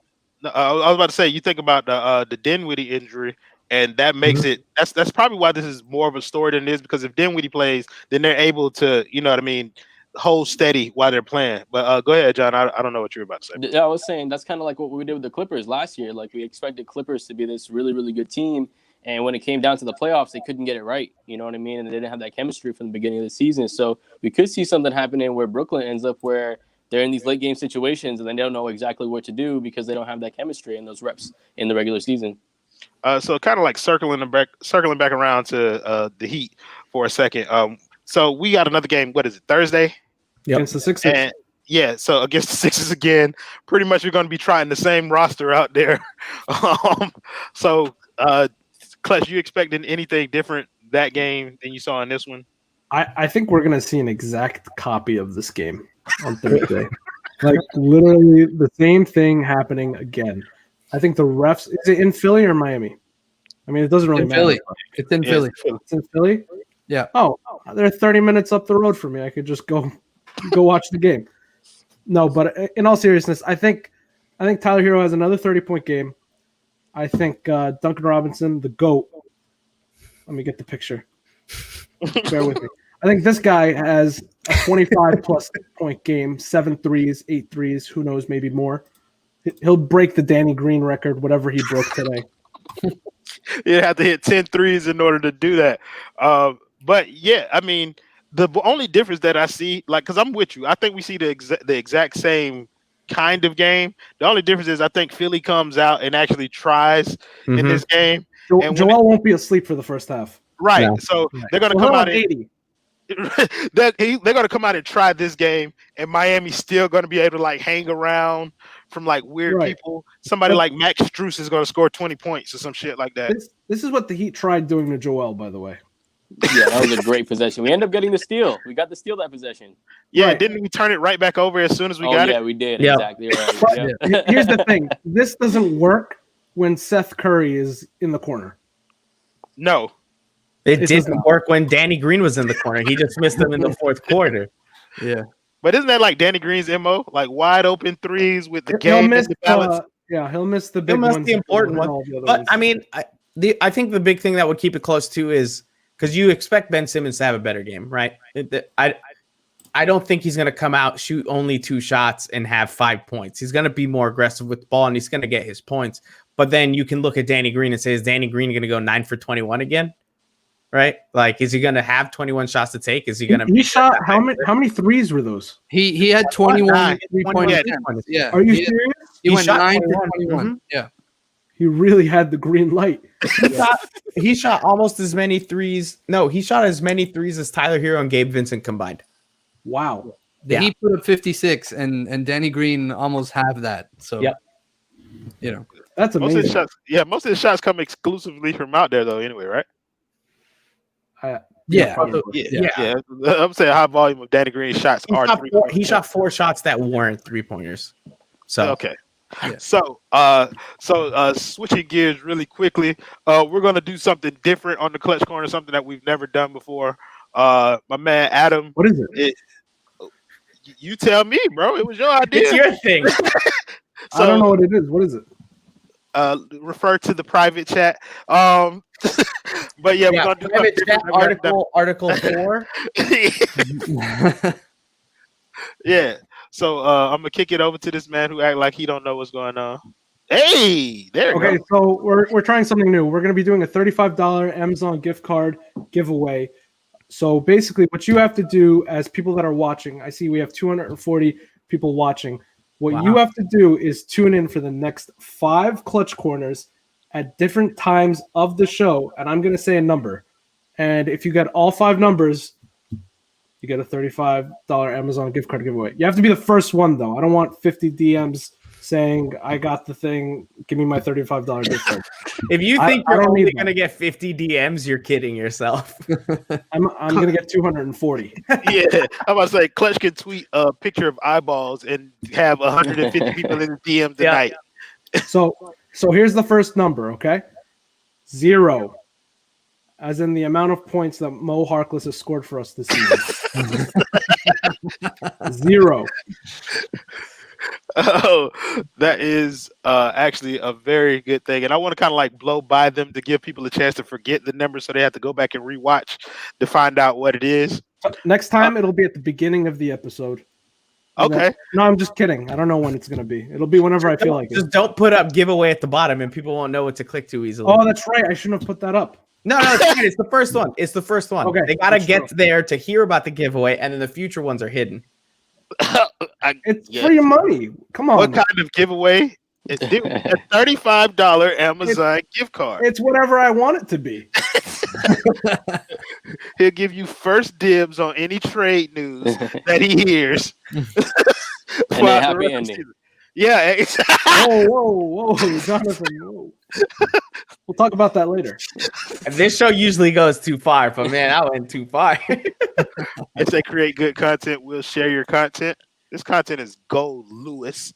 I was about to say, you think about the Dinwiddie injury, and that makes it. That's probably why this is more of a story than it is, because if Dinwiddie plays, then they're able to, hold steady while they're playing. But go ahead, John. I don't know what you're about to say. Yeah, I was saying that's kind of like what we did with the Clippers last year. Like, we expected Clippers to be this really, really good team, and when it came down to the playoffs, they couldn't get it right. You know what I mean? And they didn't have that chemistry from the beginning of the season. So we could see something happening where Brooklyn ends up where they're in these late game situations and they don't know exactly what to do because they don't have that chemistry and those reps in the regular season. So kind of like circling back around to the Heat for a second. So we got another game. What is it? Thursday? Yep. Against the Sixers. So against the Sixers again. Pretty much we're going to be trying the same roster out there. Clutch, you expecting anything different that game than you saw in this one? I think we're going to see an exact copy of this game on Thursday. Like literally the same thing happening again. I think the refs, is it in Philly or Miami? I mean, it doesn't really matter. Philly. It's in Philly. It's in Philly? Yeah. Oh, they're 30 minutes up the road from me. I could just go watch the game. No, but in all seriousness, I think Tyler Hero has another 30-point game. I think Duncan Robinson, the GOAT. Let me get the picture. Bear with me. I think this guy has a 25-plus point game, 7 threes, 8 threes, who knows, maybe more. He'll break the Danny Green record, whatever he broke today. You have to hit 10 threes in order to do that. But yeah, I mean, the only difference that I see, like, because I'm with you, I think we see the exact same kind of game. The only difference is I think Philly comes out and actually tries in this game. Joel won't be asleep for the first half. Right. No. So they're going to come out 80. They're going to come out and try this game, and Miami's still going to be able to like hang around from like weird people. Somebody like Max Strus is going to score 20 points or some shit like that. This is what the Heat tried doing to Joel, by the way. Yeah, that was a great possession. We ended up getting the steal. We got to steal that possession. Yeah, right. Didn't we turn it right back over as soon as we got it? Yeah, we did. Yep. Exactly right. Yep. Here's the thing. This doesn't work when Seth Curry is in the corner. No. It didn't work when Danny Green was in the corner. He just missed them in the fourth quarter. Yeah. But isn't that like Danny Green's MO? Like wide open threes with the game and the balance? He'll miss the big ones. The important one. But I mean, I think the big thing that would keep it close too is because you expect Ben Simmons to have a better game, right? I don't think he's going to come out, shoot only 2 shots, and have 5 points. He's going to be more aggressive with the ball, and he's going to get his points. But then you can look at Danny Green and say, is Danny Green going to go 9 for 21 again? Right? Like, is he going to have 21 shots to take? Is he going to? He shot how many threes were those? He had 21 3-point attempts. Yeah. Are you serious? He went 9 for 21. Mm-hmm. Yeah. He really had the green light. He shot almost as many threes. No, he shot as many threes as Tyler Hero and Gabe Vincent combined. Wow. The Heat put up 56, and Danny Green almost half that. So, That's Most of his amazing. shots, most of his shots come exclusively from out there, though. Anyway, right? Probably. Yeah. I'm saying high volume of Danny Green shots are He shot 4 shots that weren't 3-pointers. So okay. Yeah. So switching gears really quickly, we're gonna do something different on the Clutch Corner, something that we've never done before. My man Adam, What is it? You tell me, bro. It was your idea. It's your thing. I don't know what it is. What is it? Refer to the private chat. But we're gonna do private chat article 4. Yeah. So I'm gonna kick it over to this man who act like he don't know what's going on. Hey, there you go. Okay, so we're trying something new. We're gonna be doing a $35 Amazon gift card giveaway. So basically, what you have to do as people that are watching, I see we have 240 people watching. What you have to do is tune in for the next 5 Clutch Corners at different times of the show, and I'm going to say a number. And if you get all 5 numbers, you get a $35 Amazon gift card giveaway. You have to be the first one, though. I don't want 50 DMs saying, I got the thing, give me my $35 gift card. If you think you're only going to get 50 DMs, you're kidding yourself. I'm going to get 240. Yeah, I'm about to say, Clutch can tweet a picture of eyeballs and have 150 people in the DM tonight. So here's the first number, okay? 0, as in the amount of points that Mo Harkless has scored for us this season. 0. Oh, that is actually a very good thing. And I want to kind of like blow by them to give people a chance to forget the number so they have to go back and rewatch to find out what it is. Next time, it'll be at the beginning of the episode. Okay. No, I'm just kidding. I don't know when it's going to be. It'll be whenever I feel like it. Just don't put up giveaway at the bottom and people won't know what to click to easily. Oh, that's right. I shouldn't have put that up. No, it's the first one. It's the first one. Okay, they got to get there to hear about the giveaway, and then the future ones are hidden. It's free money. Come on. What kind of giveaway? A $35 Amazon gift card. It's whatever I want it to be. He'll give you first dibs on any trade news that he hears. And a happy ending. Yeah. Exactly. Whoa, Jonathan. Whoa. We'll talk about that later. This show usually goes too far, but man, I went too far. If they create good content, we'll share your content. This content is gold, Lewis.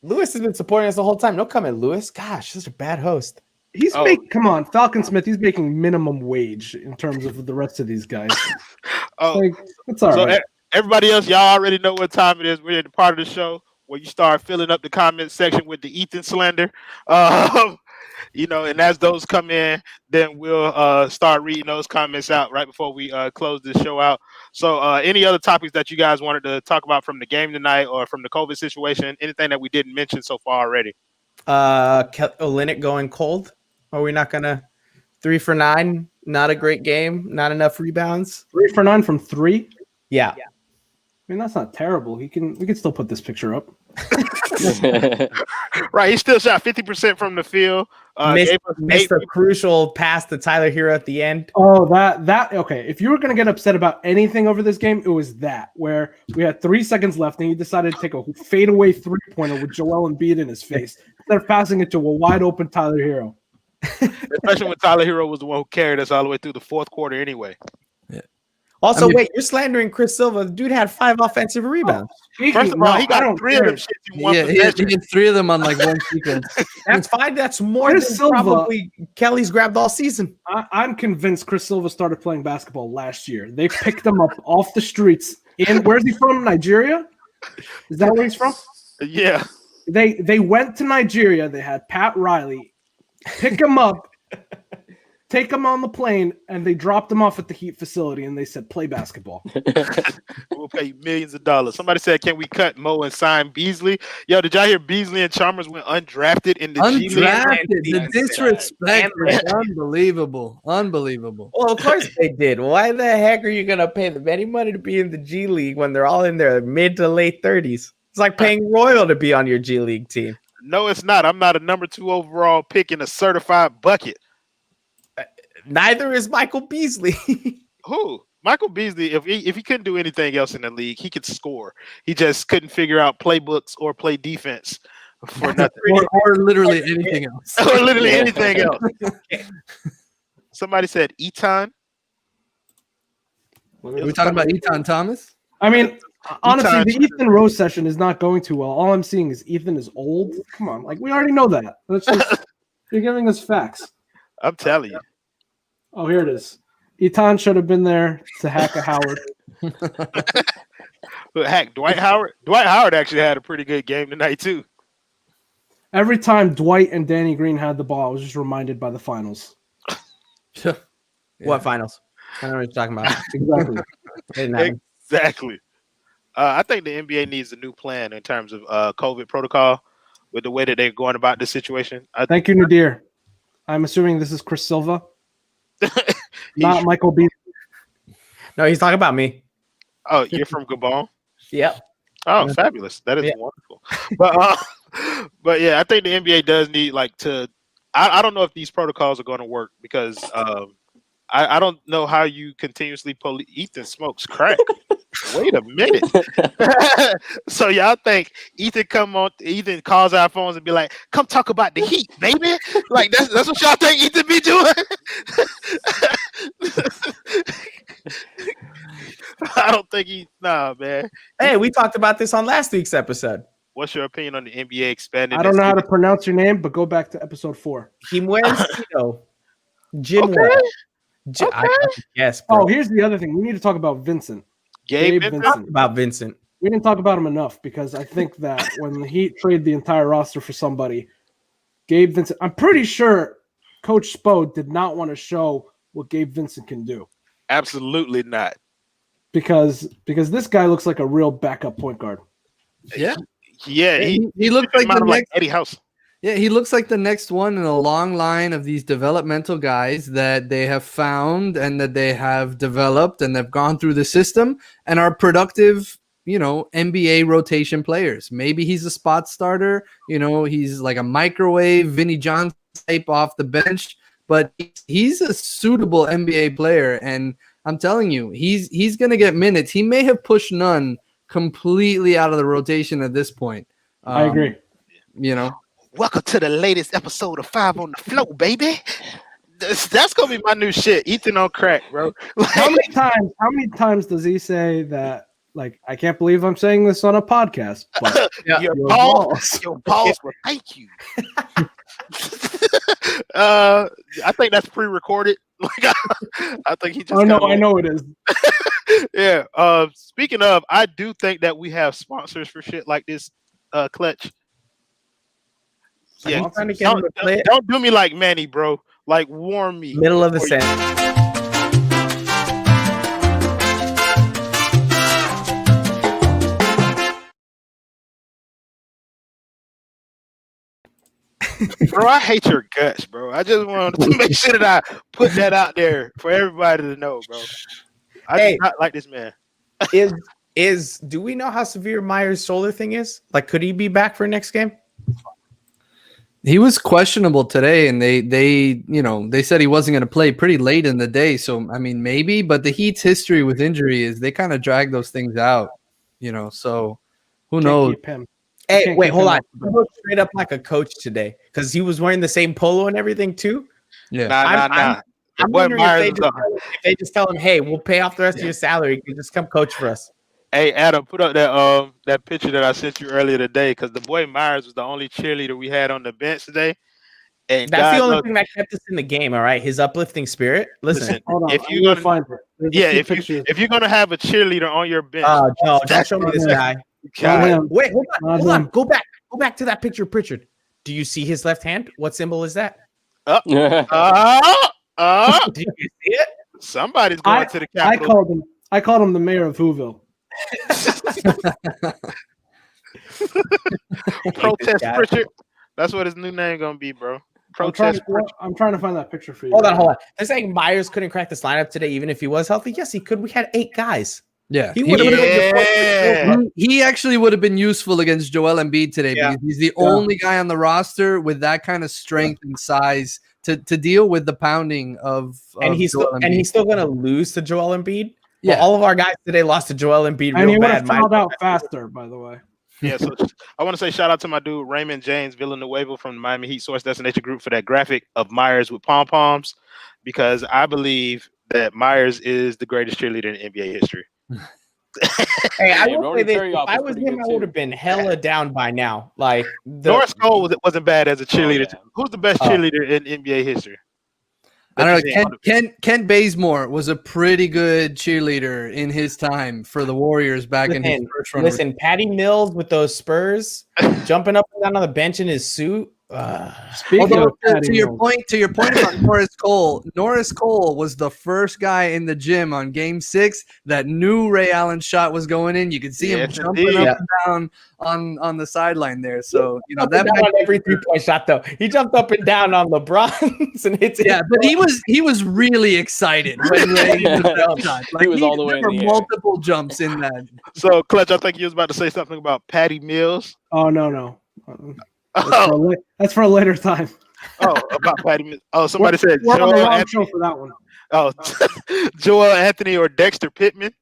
Lewis has been supporting us the whole time. No comment, Lewis. Gosh, such a bad host. He's making, come on, Falcon Smith. He's making minimum wage in terms of the rest of these guys. It's all right. Everybody else, y'all already know what time it is. We're in the part of the show where you start filling up the comment section with the Ethan slander. And as those come in, then we'll start reading those comments out right before we close this show out. So any other topics that you guys wanted to talk about from the game tonight or from the COVID situation, anything that we didn't mention so far already? Olynyk going cold. Are we not going to 3 for 9? Not a great game. Not enough rebounds. 3 for 9 from 3? Yeah. I mean, that's not terrible. We can still put this picture up. Right, he still shot 50% from the field. Missed a crucial pass to Tyler Hero at the end. Oh, that okay. If you were gonna get upset about anything over this game, it was that where we had 3 seconds left and he decided to take a fadeaway 3-pointer with Joel Embiid in his face instead of passing it to a wide open Tyler Hero. Especially when Tyler Hero was the one who carried us all the way through the fourth quarter anyway. Also, wait, you're slandering Chris Silva. The dude had 5 offensive rebounds. First of all, he got 3 of them shits in one possession. He had 3 of them on like one sequence. That's fine. That's more Chris than Silva, probably Kelly's grabbed all season. I'm convinced Chris Silva started playing basketball last year. They picked him up off the streets. Where's he from? Nigeria? Is that where he's from? Yeah. They went to Nigeria. They had Pat Riley pick him up, take him on the plane, and they dropped him off at the Heat facility, and they said, play basketball. We'll pay you millions of dollars. Somebody said, can we cut Mo and sign Beasley? Yo, did y'all hear Beasley and Chalmers went undrafted in the G League? Undrafted. The disrespect is unbelievable. Unbelievable. Well, of course they did. Why the heck are you going to pay them any money to be in the G League when they're all in their mid to late 30s? It's like paying Royal to be on your G League team. No, it's not. I'm not a number 2 overall pick in a certified bucket. Neither is Michael Beasley. Who? Michael Beasley, if he couldn't do anything else in the league, he could score. He just couldn't figure out playbooks or play defense for nothing, or literally anything else. or literally anything else. Somebody said Eton. Are we talking about Eton Thomas? I mean, honestly, the Ethan Rose session is not going too well. All I'm seeing is Ethan is old. Come on, like we already know that. You're giving us facts. I'm telling you. Oh, here it is. Eton should have been there to hack a Howard. Heck, Dwight Howard. Dwight Howard actually had a pretty good game tonight too. Every time Dwight and Danny Green had the ball, I was just reminded by the finals. What finals? I don't know what you're talking about. Exactly. Exactly. I think the NBA needs a new plan in terms of COVID protocol with the way that they're going about this situation. Thank you, Nadir. I'm assuming this is Chris Silva, not Michael B. No, he's talking about me. Oh, you're from Gabon? Yep. Oh, fabulous. That is wonderful. But yeah, I think the NBA does need I don't know if these protocols are going to work because I don't know how you continuously Ethan smokes crack. Wait a minute. So y'all think Ethan calls our phones and be like, come talk about the Heat, baby? Like that's what y'all think Ethan be doing? I don't think man. Hey, we talked about this on last week's episode. What's your opinion on the NBA expanding? I don't know how to pronounce your name, but go back to episode 4. Jimuencito. Yes. Oh, here's the other thing. We need to talk about Vincent. Gabe Vincent. About Vincent. We didn't talk about him enough because I think that when the Heat trade the entire roster for somebody, Gabe Vincent, I'm pretty sure Coach Spo did not want to show what Gabe Vincent can do. Absolutely not. Because this guy looks like a real backup point guard. Yeah. Yeah, he looks like the next Eddie House. Yeah, he looks like the next one in a long line of these developmental guys that they have found and that they have developed and they've gone through the system and are productive, NBA rotation players. Maybe he's a spot starter, he's like a microwave Vinnie Johnson type off the bench, but he's a suitable NBA player. And I'm telling you, he's going to get minutes. He may have pushed Nunn completely out of the rotation at this point. I agree. Welcome to the latest episode of 5 on the Flow, baby. That's gonna be my new shit. Ethan on crack, bro. How many times does he say that? Like, I can't believe I'm saying this on a podcast. But your balls will thank you. I think that's pre-recorded. I think he just. I know it is. Yeah. Speaking of, I do think that we have sponsors for shit like this. Clutch. Yeah, don't do me like Manny, bro. Like warn me. Middle of the sentence. Bro, I hate your guts, bro. I just wanted to make sure that I put that out there for everybody to know, bro. I do not like this man. Do we know how severe Myers' shoulder thing is? Like, could he be back for next game? He was questionable today, and they said he wasn't going to play pretty late in the day. So, I mean, maybe, but the Heat's history with injury is they kind of drag those things out, so who knows? Hey, wait, hold on. He looked straight up like a coach today because he was wearing the same polo and everything too. Yeah. Nah. I'm wondering if they just tell him, hey, we'll pay off the rest of your salary. You can just come coach for us. Hey, Adam, put up that picture that I sent you earlier today because the boy Myers was the only cheerleader we had on the bench today. And that's the only thing that kept us in the game, all right? His uplifting spirit. Listen, if you're gonna find her, if you're gonna have a cheerleader on your bench, no, don't show me this guy. Wait, hold on. Go back to that picture, Pritchard. Do you see his left hand? What symbol is that? Did you see it? Somebody's going to the Capitol. I called him the mayor of Whoville. Protest Pritchard. That's what his new name gonna be, bro. Protest Pritchard. I'm trying to find that picture for you. Hold on. They're saying Myers couldn't crack this lineup today, even if he was healthy. Yes, he could. We had 8 guys. Yeah, he actually would have been useful against Joel Embiid today because he's the only guy on the roster with that kind of strength and size to deal with the pounding of. And he's still going to lose to Joel Embiid. Yeah. Well, all of our guys today lost to Joel Embiid And he real would bad. have fouled out faster, by the way. Yeah, so I want to say shout out to my dude Raymond James Villanueva from the Miami Heat Source Destination Group for that graphic of Myers with pom poms, because I believe that Myers is the greatest cheerleader in NBA history. Hey, I Hey, will Ronnie say this: Turioff if I was was pretty him, good I would too. have been hella down by now. Like Norris Cole wasn't bad as a cheerleader. yeah. Who's the best cheerleader in NBA history? I don't That you know. think- Kent Bazemore was a pretty good cheerleader in his time for the Warriors back in his first run. Listen, Patty Mills with those Spurs jumping up and down on the bench in his suit. Speaking Although, of Patty to your Mills. point about Norris Cole was the first guy in the gym on Game 6 that knew Ray Allen's shot was going in. You could see him Yes, jumping indeed. up and down on the sideline there. So Up that and down might on every 3-point shot though. He jumped up and down on LeBron's and hits it. yeah, but he was really excited when Ray hit that shot. He was all the way there in were the air. multiple jumps in that. So, Clutch, I think you was about to say something about Patty Mills. Oh no. Oh, That's for a later time. About Patty Mills. Oh, somebody said We're on the Joel wrong Anthony. show for that one. Oh, Joel Anthony or Dexter Pittman.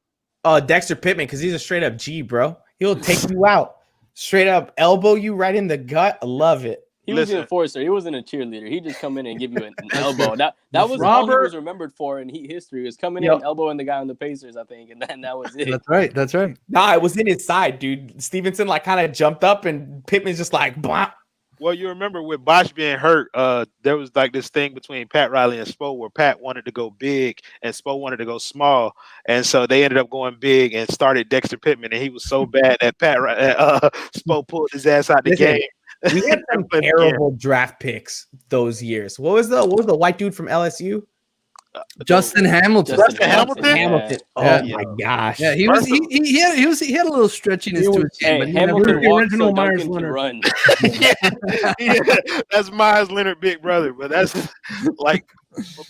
Oh, Dexter Pittman, because he's a straight up G, bro. He'll take you out, straight up elbow you right in the gut. I love it. He was Listen. an enforcer. He wasn't a cheerleader. He just come in and give you an elbow. That was all he Robert- was remembered for in Heat history. Was coming in Yep. and elbowing the guy on the Pacers, I think, and that was it. That's right. Nah, it was in his side, dude. Stevenson like kind of jumped up and Pittman's just like, blah. Well, you remember with Bosch being hurt, there was like this thing between Pat Riley and Spo where Pat wanted to go big and Spo wanted to go small, and so they ended up going big and started Dexter Pittman, and he was so bad that Spo pulled his ass out the Listen, game. We had some Played again. terrible draft picks those years. What was the white dude from LSU? Justin Hamilton. Justin Hamilton? Hamilton. Oh Yeah. my gosh. Yeah, he had a little stretchiness to his game. Hey, but he never- Hamilton the walked original so Myers Duncan can Leonard. run. Yeah, that's Myers Leonard, big brother. But that's like,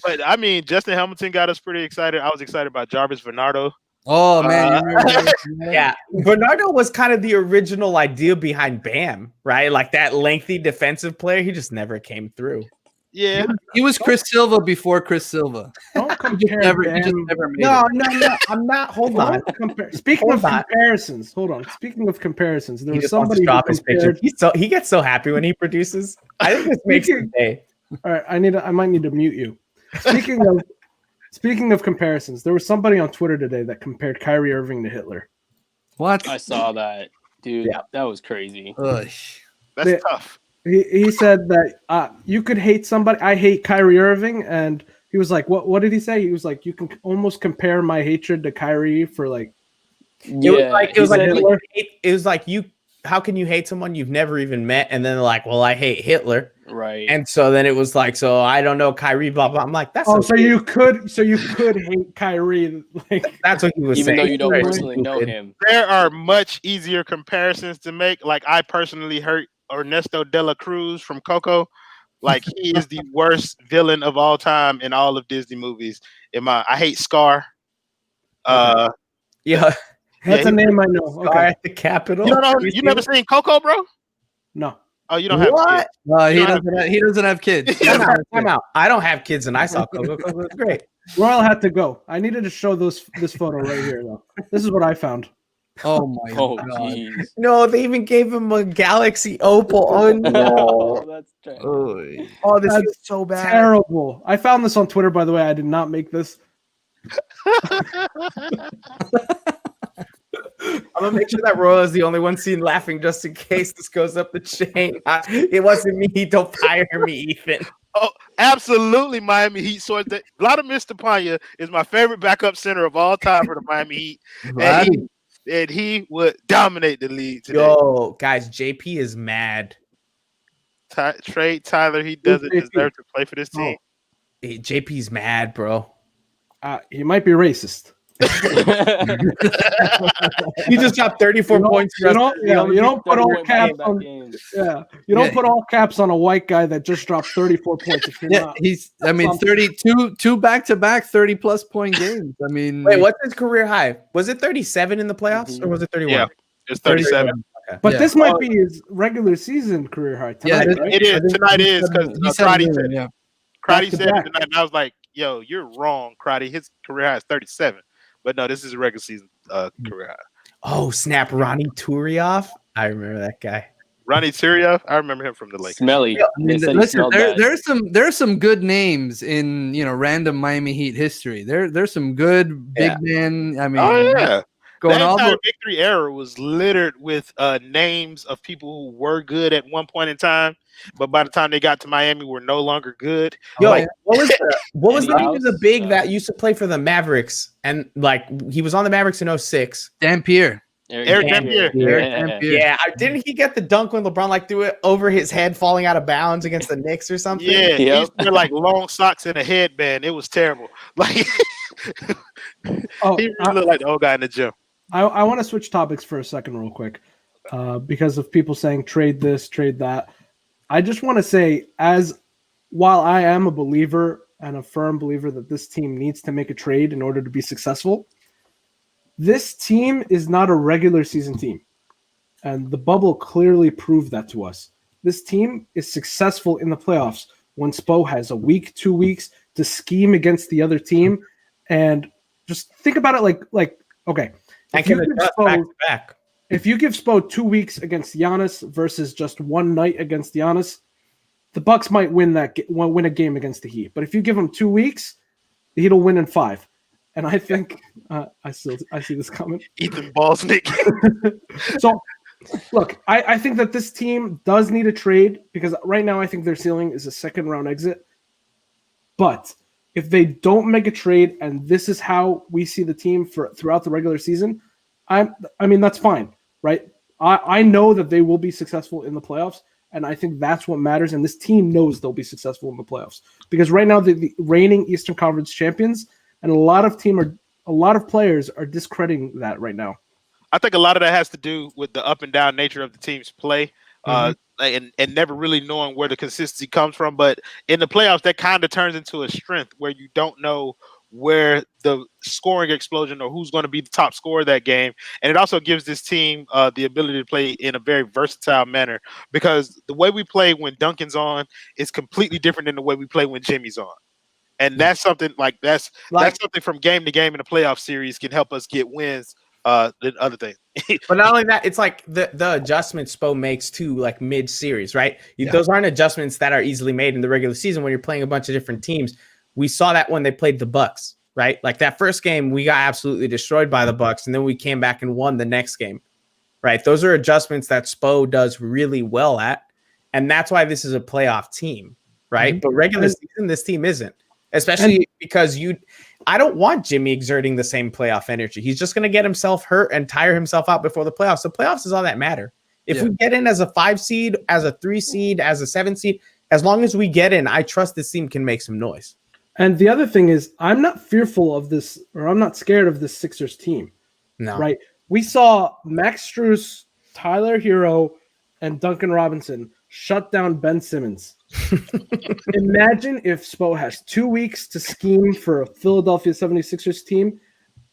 but I mean, Justin Hamilton got us pretty excited. I was excited about Jarvis Bernardo. Oh man, you remember that? Yeah, Bernardo was kind of the original idea behind Bam, right? Like that lengthy defensive player. He just never came through. Yeah, He was Chris Silva before Chris Silva. Don't He compare. just Bam. never made No, it. I'm not. Hold on. Speaking Hold of on. comparisons, hold on. Speaking of comparisons, there He was just wants to somebody who drop his picture. compared. He gets so happy when he produces. I think this makes his day. All right, I might need to mute you. Speaking of comparisons, there was somebody on Twitter today that compared Kyrie Irving to Hitler. What? I saw that, dude. Yeah. That was crazy. Ugh. that's Yeah. tough. He said that you could hate somebody. I hate Kyrie Irving, and he was like, "What did he say?" He was like, "You can almost compare my hatred to Kyrie for like." It was like he said, Hitler. it was like you. How can you hate someone you've never even met? And then they're like, well, I hate Hitler. right. And so then it was like, so I don't know Kyrie, blah blah. I'm like, that's Oh, okay. so you could hate Kyrie, like That's what he was Even saying. though you don't Very personally know stupid. him. There are much easier comparisons to make. Like I personally hurt Ernesto de la Cruz from Coco. Like he is the worst villain of all time in all of Disney movies. I hate Scar. Yeah, that's Yeah, a name I know. Scar Okay, at the Capitol. You don't know? You never seen Coco, bro? no, Oh, you don't have What? kids. No, he You doesn't have kids. Time out. I don't have kids, and I saw Coco. Coco was great. Royal had to go. I needed to show this photo right here though. This is what I found. Oh my Oh, god. jeez. No, they even gave him a Galaxy Opal. Oh no! Oh, that's trash. Oy. Oh, this That's is so bad. Terrible. I found this on Twitter, by the way. I did not make this. I'm gonna make sure that Royal is the only one seen laughing, just in case this goes up the chain. It wasn't me. Don't fire me, Ethan. Oh, absolutely, Miami Heat source. Vladimir Stepaña is my favorite backup center of all time for the Miami Heat, and he would dominate the league today. Yo, guys, JP is mad. Trade Tyler. He doesn't JP? deserve to play for this team. Hey, JP's mad, bro. He might be racist. He just dropped 34 points. You don't put all 31 caps back-to-back on. games. Yeah, you don't put all caps on a white guy that just dropped 34 points. If you're Yeah, not. he's. I mean, 32 back-to-back 30+ point games. I mean, Wait, what's his career high? Was it 37 in the playoffs, or was it 31? Yeah. It's 37. But Yeah. this might be his regular season career high tonight. Yeah, right? It is. Tonight is because he said Crotty it, said yeah. Crotty said it Back-to-back. tonight, and I was like, "Yo, you're wrong, Crotty. His career high is 37." But no, this is a regular season career high. Oh, snap. Ronnie Turioff. I remember that guy. Ronnie Turiaf, I remember him from the Lakers. Smelly. I mean, They said he listen, smelled bad. there's some good names in random Miami Heat history. There's some good big men. I mean, going that all entire the victory era was littered with names of people who were good at one point in time, but by the time they got to Miami, were no longer good. Yo, Like, what was the Eddie name of the House, big that used to play for the Mavericks? And like he was on the Mavericks in 06. Dampier. Eric Dampier. Yeah, didn't he get the dunk when LeBron like threw it over his head, falling out of bounds against the Knicks or something? Yeah, he Yep. used to wear like long socks and a headband. It was terrible. Like Oh, he really looked like the old guy in the gym. I want to switch topics for a second, real quick, because of people saying trade this, trade that. I just want to say, while I am a believer and a firm believer that this team needs to make a trade in order to be successful, this team is not a regular season team. And the bubble clearly proved that to us. This team is successful in the playoffs when Spo has a week, 2 weeks to scheme against the other team. And just think about it like okay. If you give Spo 2 weeks against Giannis versus just one night against Giannis, the Bucks might win a game against the Heat. But if you give him 2 weeks, the Heat will win in 5. And I think I see this comment. Ethan Balls, Nick. So, look, I think that this team does need a trade because right now I think their ceiling is a second round exit. But if they don't make a trade and this is how we see the team throughout the regular season, I mean that's fine, right? I know that they will be successful in the playoffs, and I think that's what matters. And this team knows they'll be successful in the playoffs because right now the reigning Eastern Conference champions. And a lot of players are discrediting that right now. I think a lot of that has to do with the up and down nature of the team's play, and never really knowing where the consistency comes from. But in the playoffs, that kind of turns into a strength where you don't know where the scoring explosion or who's going to be the top scorer of that game. And it also gives this team the ability to play in a very versatile manner because the way we play when Duncan's on is completely different than the way we play when Jimmy's on. And that's something that's something from game to game in a playoff series can help us get wins than other things. But not only that, it's like the adjustments Spo makes too, like mid-series, right? Those aren't adjustments that are easily made in the regular season when you're playing a bunch of different teams. We saw that when they played the Bucks, right? Like that first game, we got absolutely destroyed by the Bucks, and then we came back and won the next game, right? Those are adjustments that Spo does really well at, and that's why this is a playoff team, right? But regular season, this team isn't. Especially because I don't want Jimmy exerting the same playoff energy. He's just going to get himself hurt and tire himself out before the playoffs. The playoffs is all that matter. If we get in as a 5 seed, as a 3 seed, as a 7 seed, as long as we get in, I trust this team can make some noise. And the other thing is, I'm not fearful of this, or I'm not scared of this Sixers team. No. Right? We saw Max Strus, Tyler Hero, and Duncan Robinson shut down Ben Simmons. Imagine if Spo has 2 weeks to scheme for a Philadelphia 76ers team.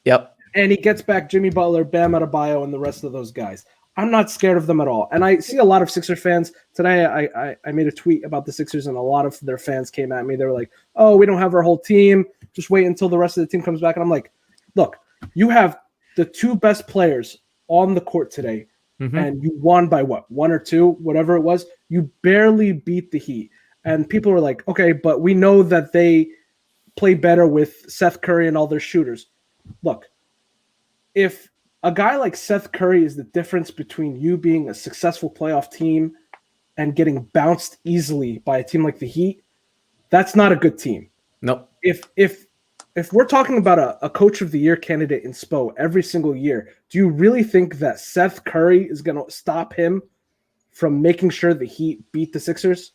Yep. And he gets back Jimmy Butler, Bam Adebayo, and the rest of those guys. I'm not scared of them at all. And I see a lot of Sixer fans. Today I made a tweet about the Sixers, and a lot of their fans came at me. They were like, oh, we don't have our whole team. Just wait until the rest of the team comes back. And I'm like, look, you have the 2 best players on the court today. And you won by what? 1 or 2, whatever it was. You barely beat the Heat. And people were like, okay, but we know that they play better with Seth Curry and all their shooters. Look, if a guy like Seth Curry is the difference between you being a successful playoff team and getting bounced easily by a team like the Heat, that's not a good team. Nope. If we're talking about a coach of the year candidate in Spo every single year, do you really think that Seth Curry is going to stop him from making sure the Heat beat the Sixers?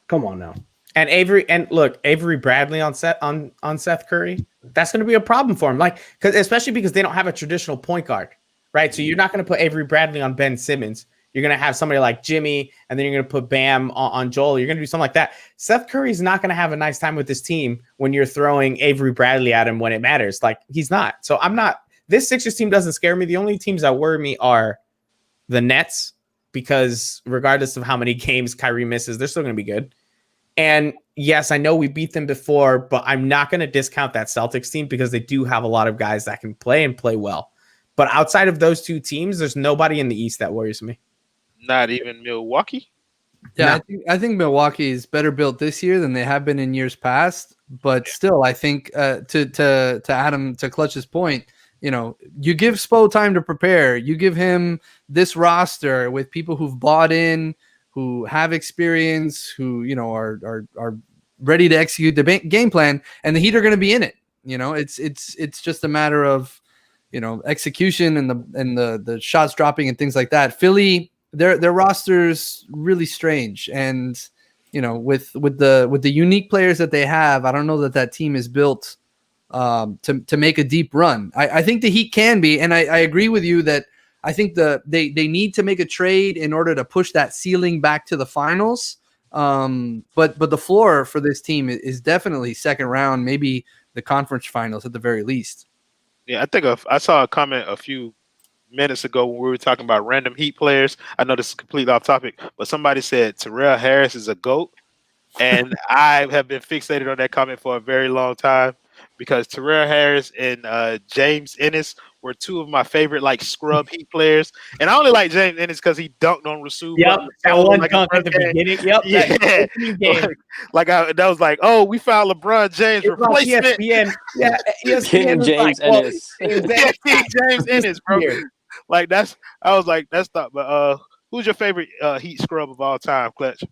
Come on now. And Avery Bradley on Seth Curry, that's going to be a problem for him. Like, especially because they don't have a traditional point guard, right? So you're not going to put Avery Bradley on Ben Simmons. You're going to have somebody like Jimmy, and then you're going to put Bam on Joel. You're going to do something like that. Seth Curry's not going to have a nice time with this team when you're throwing Avery Bradley at him when it matters. Like, he's not. So I'm not. This Sixers team doesn't scare me. The only teams that worry me are the Nets, because regardless of how many games Kyrie misses, they're still going to be good. And yes, I know we beat them before, but I'm not going to discount that Celtics team because they do have a lot of guys that can play and play well. But outside of those two teams, there's nobody in the East that worries me. Not even Milwaukee. Yeah, No. I think Milwaukee is better built this year than they have been in years past. But still, I think to Adam, to Clutch's point, you give Spo time to prepare. You give him this roster with people who've bought in, who have experience, who are ready to execute the game plan, and the Heat are going to be in it. It's just a matter of execution and the shots dropping and things like that. Philly, their roster's really strange, and with the unique players that they have, I don't know that team is built to make a deep run. I think the Heat can be, and I agree with you that I think they need to make a trade in order to push that ceiling back to the finals. But the floor for this team is definitely second round, maybe the conference finals at the very least. Yeah, I think I saw a comment a few minutes ago when we were talking about random Heat players. I know this is completely off topic, but somebody said Terrell Harris is a GOAT. And I have been fixated on that comment for a very long time because Terrell Harris and James Ennis were two of my favorite scrub Heat players. And I only like James Ennis because he dunked on Rasul. Yep, that one dunk at the beginning. Yep, that was like, oh, we found LeBron James replacement. ESPN. Yeah, ESPN James Ennis. James Ennis, bro. I was like, that's not. But who's your favorite Heat scrub of all time, Clutch?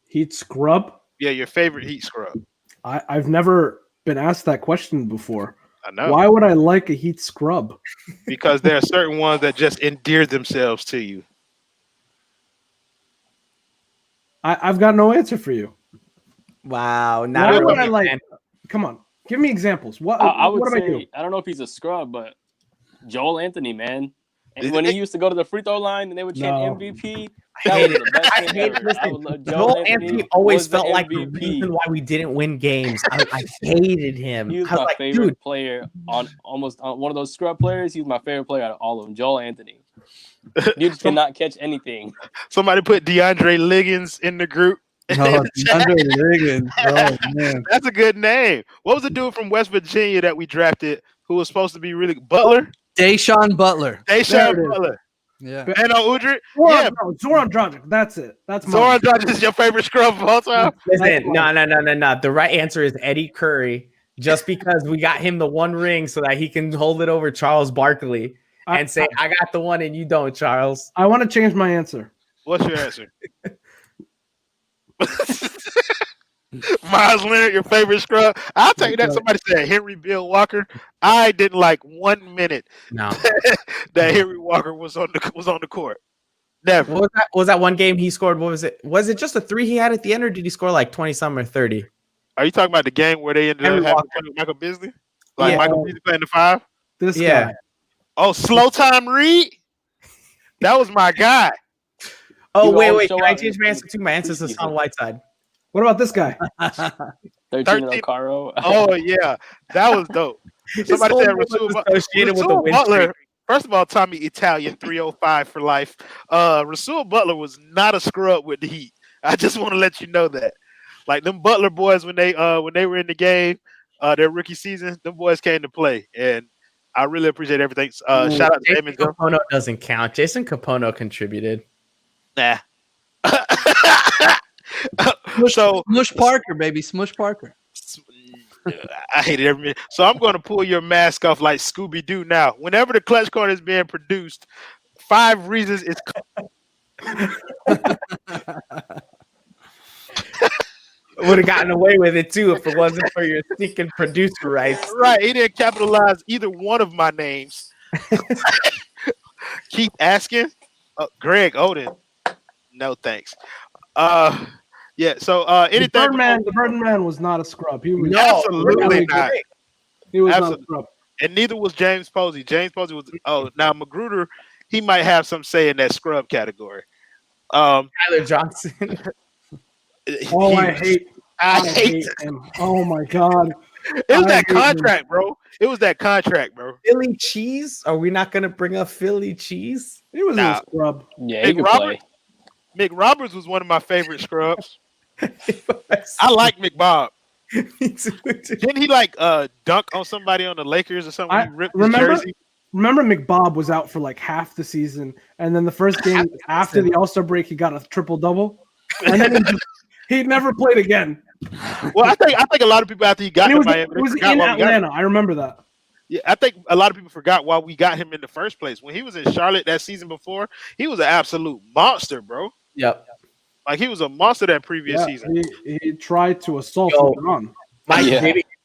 Heat scrub? Yeah, your favorite Heat scrub. I've never been asked that question before. I know. Why would I like a Heat scrub? Because there are certain ones that just endear themselves to you. I've got no answer for you. Wow. Why would I like? Come on, give me examples. What would I say, do? I don't know if he's a scrub, but Joel Anthony, man. And when he used to go to the free throw line and they would chant MVP, that was the best thing ever. Joel Anthony always felt like the reason why we didn't win games. I hated him. He was my favorite player on one of those scrub players. He was my favorite player out of all of them. Joel Anthony. You cannot catch anything. Somebody put DeAndre Liggins in the group. DeAndre Liggins. Oh, man. That's a good name. What was the dude from West Virginia that we drafted who was supposed to be really Butler? Deshaun Butler. Butler. Yeah. Beno Udrih. Zoran Dragic. That's it. That's Zoran Dragic is your favorite scrub of all time. Listen, no. The right answer is Eddie Curry, just because we got him the one ring so that he can hold it over Charles Barkley and say, I got the one and you don't, Charles. I want to change my answer. What's your answer? Miles Leonard, your favorite scrub? I'll tell you that. Somebody said Henry Bill Walker. I didn't like 1 minute that Henry Walker was on the court. Never. What was that one game he scored? What was it? Was it just a 3 he had at the end, or did he score like 20-something or 30? Are you talking about the game where they ended up having Michael Beasley? Michael Beasley playing the 5? This guy. Oh, Slow Time Reed? That was my guy. Oh, wait. Can I change my answer to my answer to Hassan Whiteside? What about this guy? 13 Caro. Oh, yeah. That was dope. Somebody said Rasul Butler. First of all, Tommy Italian, 305 for life. Rasul Butler was not a scrub with the Heat. I just want to let you know that. Like them Butler boys, when they were in the game, their rookie season, them boys came to play. And I really appreciate everything. Shout out to Jason Capono doesn't count. Jason Capono contributed. Nah. Smush Parker, baby. Smush Parker. I hate it every minute. So I'm going to pull your mask off like Scooby-Doo now. Whenever the Clutch Corner is being produced, 5 reasons it's would have gotten away with it too if it wasn't for your sneaking producer rights. Right. He didn't capitalize either one of my names. Keep asking. Greg Oden. No thanks. Yeah, so anything. The Birdman was not a scrub. He was absolutely not. He was not a scrub. And neither was James Posey. James Posey was now Magruder, he might have some say in that scrub category. Tyler Johnson. I hate him. Oh my god. It was that contract, bro. It was that contract, bro. Philly cheese? Are we not gonna bring up Philly cheese? He was a scrub. Yeah, he could play. Mick Roberts was one of my favorite scrubs. I like McBob. Me too, dude. Didn't he like dunk on somebody on the Lakers or something? I He ripped his jersey. Remember McBob was out for like half the season, and then the first game after the All-Star break, he got a triple-double, and then he never played again. Well, I think a lot of people after he got And to it was, Miami, it was they forgot in why we got him. Atlanta. I remember that. Yeah, I think a lot of people forgot why we got him in the first place. When he was in Charlotte that season before, he was an absolute monster, bro. Yep. Like he was a monster that previous Yeah, season. he tried to assault Yo. LeBron.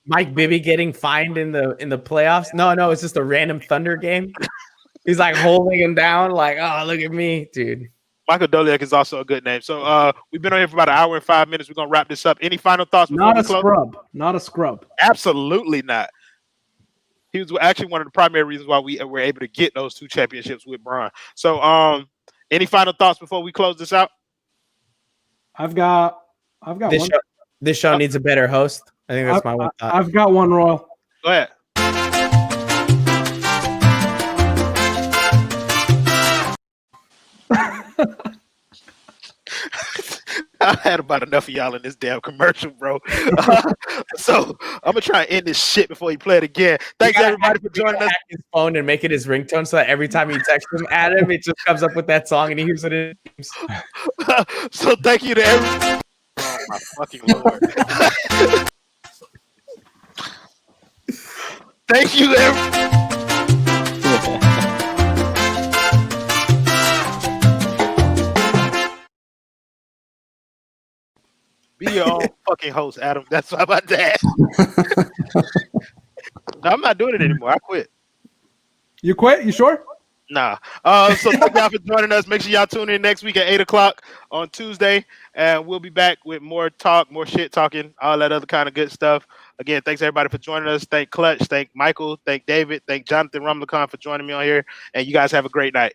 Mike Bibby getting fined in the playoffs. No, it's just a random Thunder game. He's like holding him down, like, oh, look at me, dude. Michael Doliak is also a good name. So we've been on here for about an hour and 5 minutes. We're gonna wrap this up. Any final thoughts before Not we a close? scrub. Not a scrub. Absolutely not. He was actually one of the primary reasons why we were able to get those 2 championships with Bron. So any final thoughts before we close this out? I've got one. This show needs a better host. I think that's my one thought. I've got one, Royal. Go ahead. I had about enough of y'all in this damn commercial, bro. So I'm gonna try and end this shit before you play it again. Thanks everybody for joining us. Hack his phone and make it his ringtone, so that every time you text him, Adam, it just comes up with that song and he hears it in his So thank you to everyone. Oh my fucking lord. Thank you everyone. Be your own fucking host, Adam. That's why about that. No, I'm not doing it anymore. I quit. You quit? You sure? Nah. So thank y'all for joining us. Make sure y'all tune in next week at 8 o'clock on Tuesday. And we'll be back with more talk, more shit talking, all that other kind of good stuff. Again, thanks everybody for joining us. Thank Clutch, thank Michael, thank David, thank Jonathan Rumlicon for joining me on here. And you guys have a great night.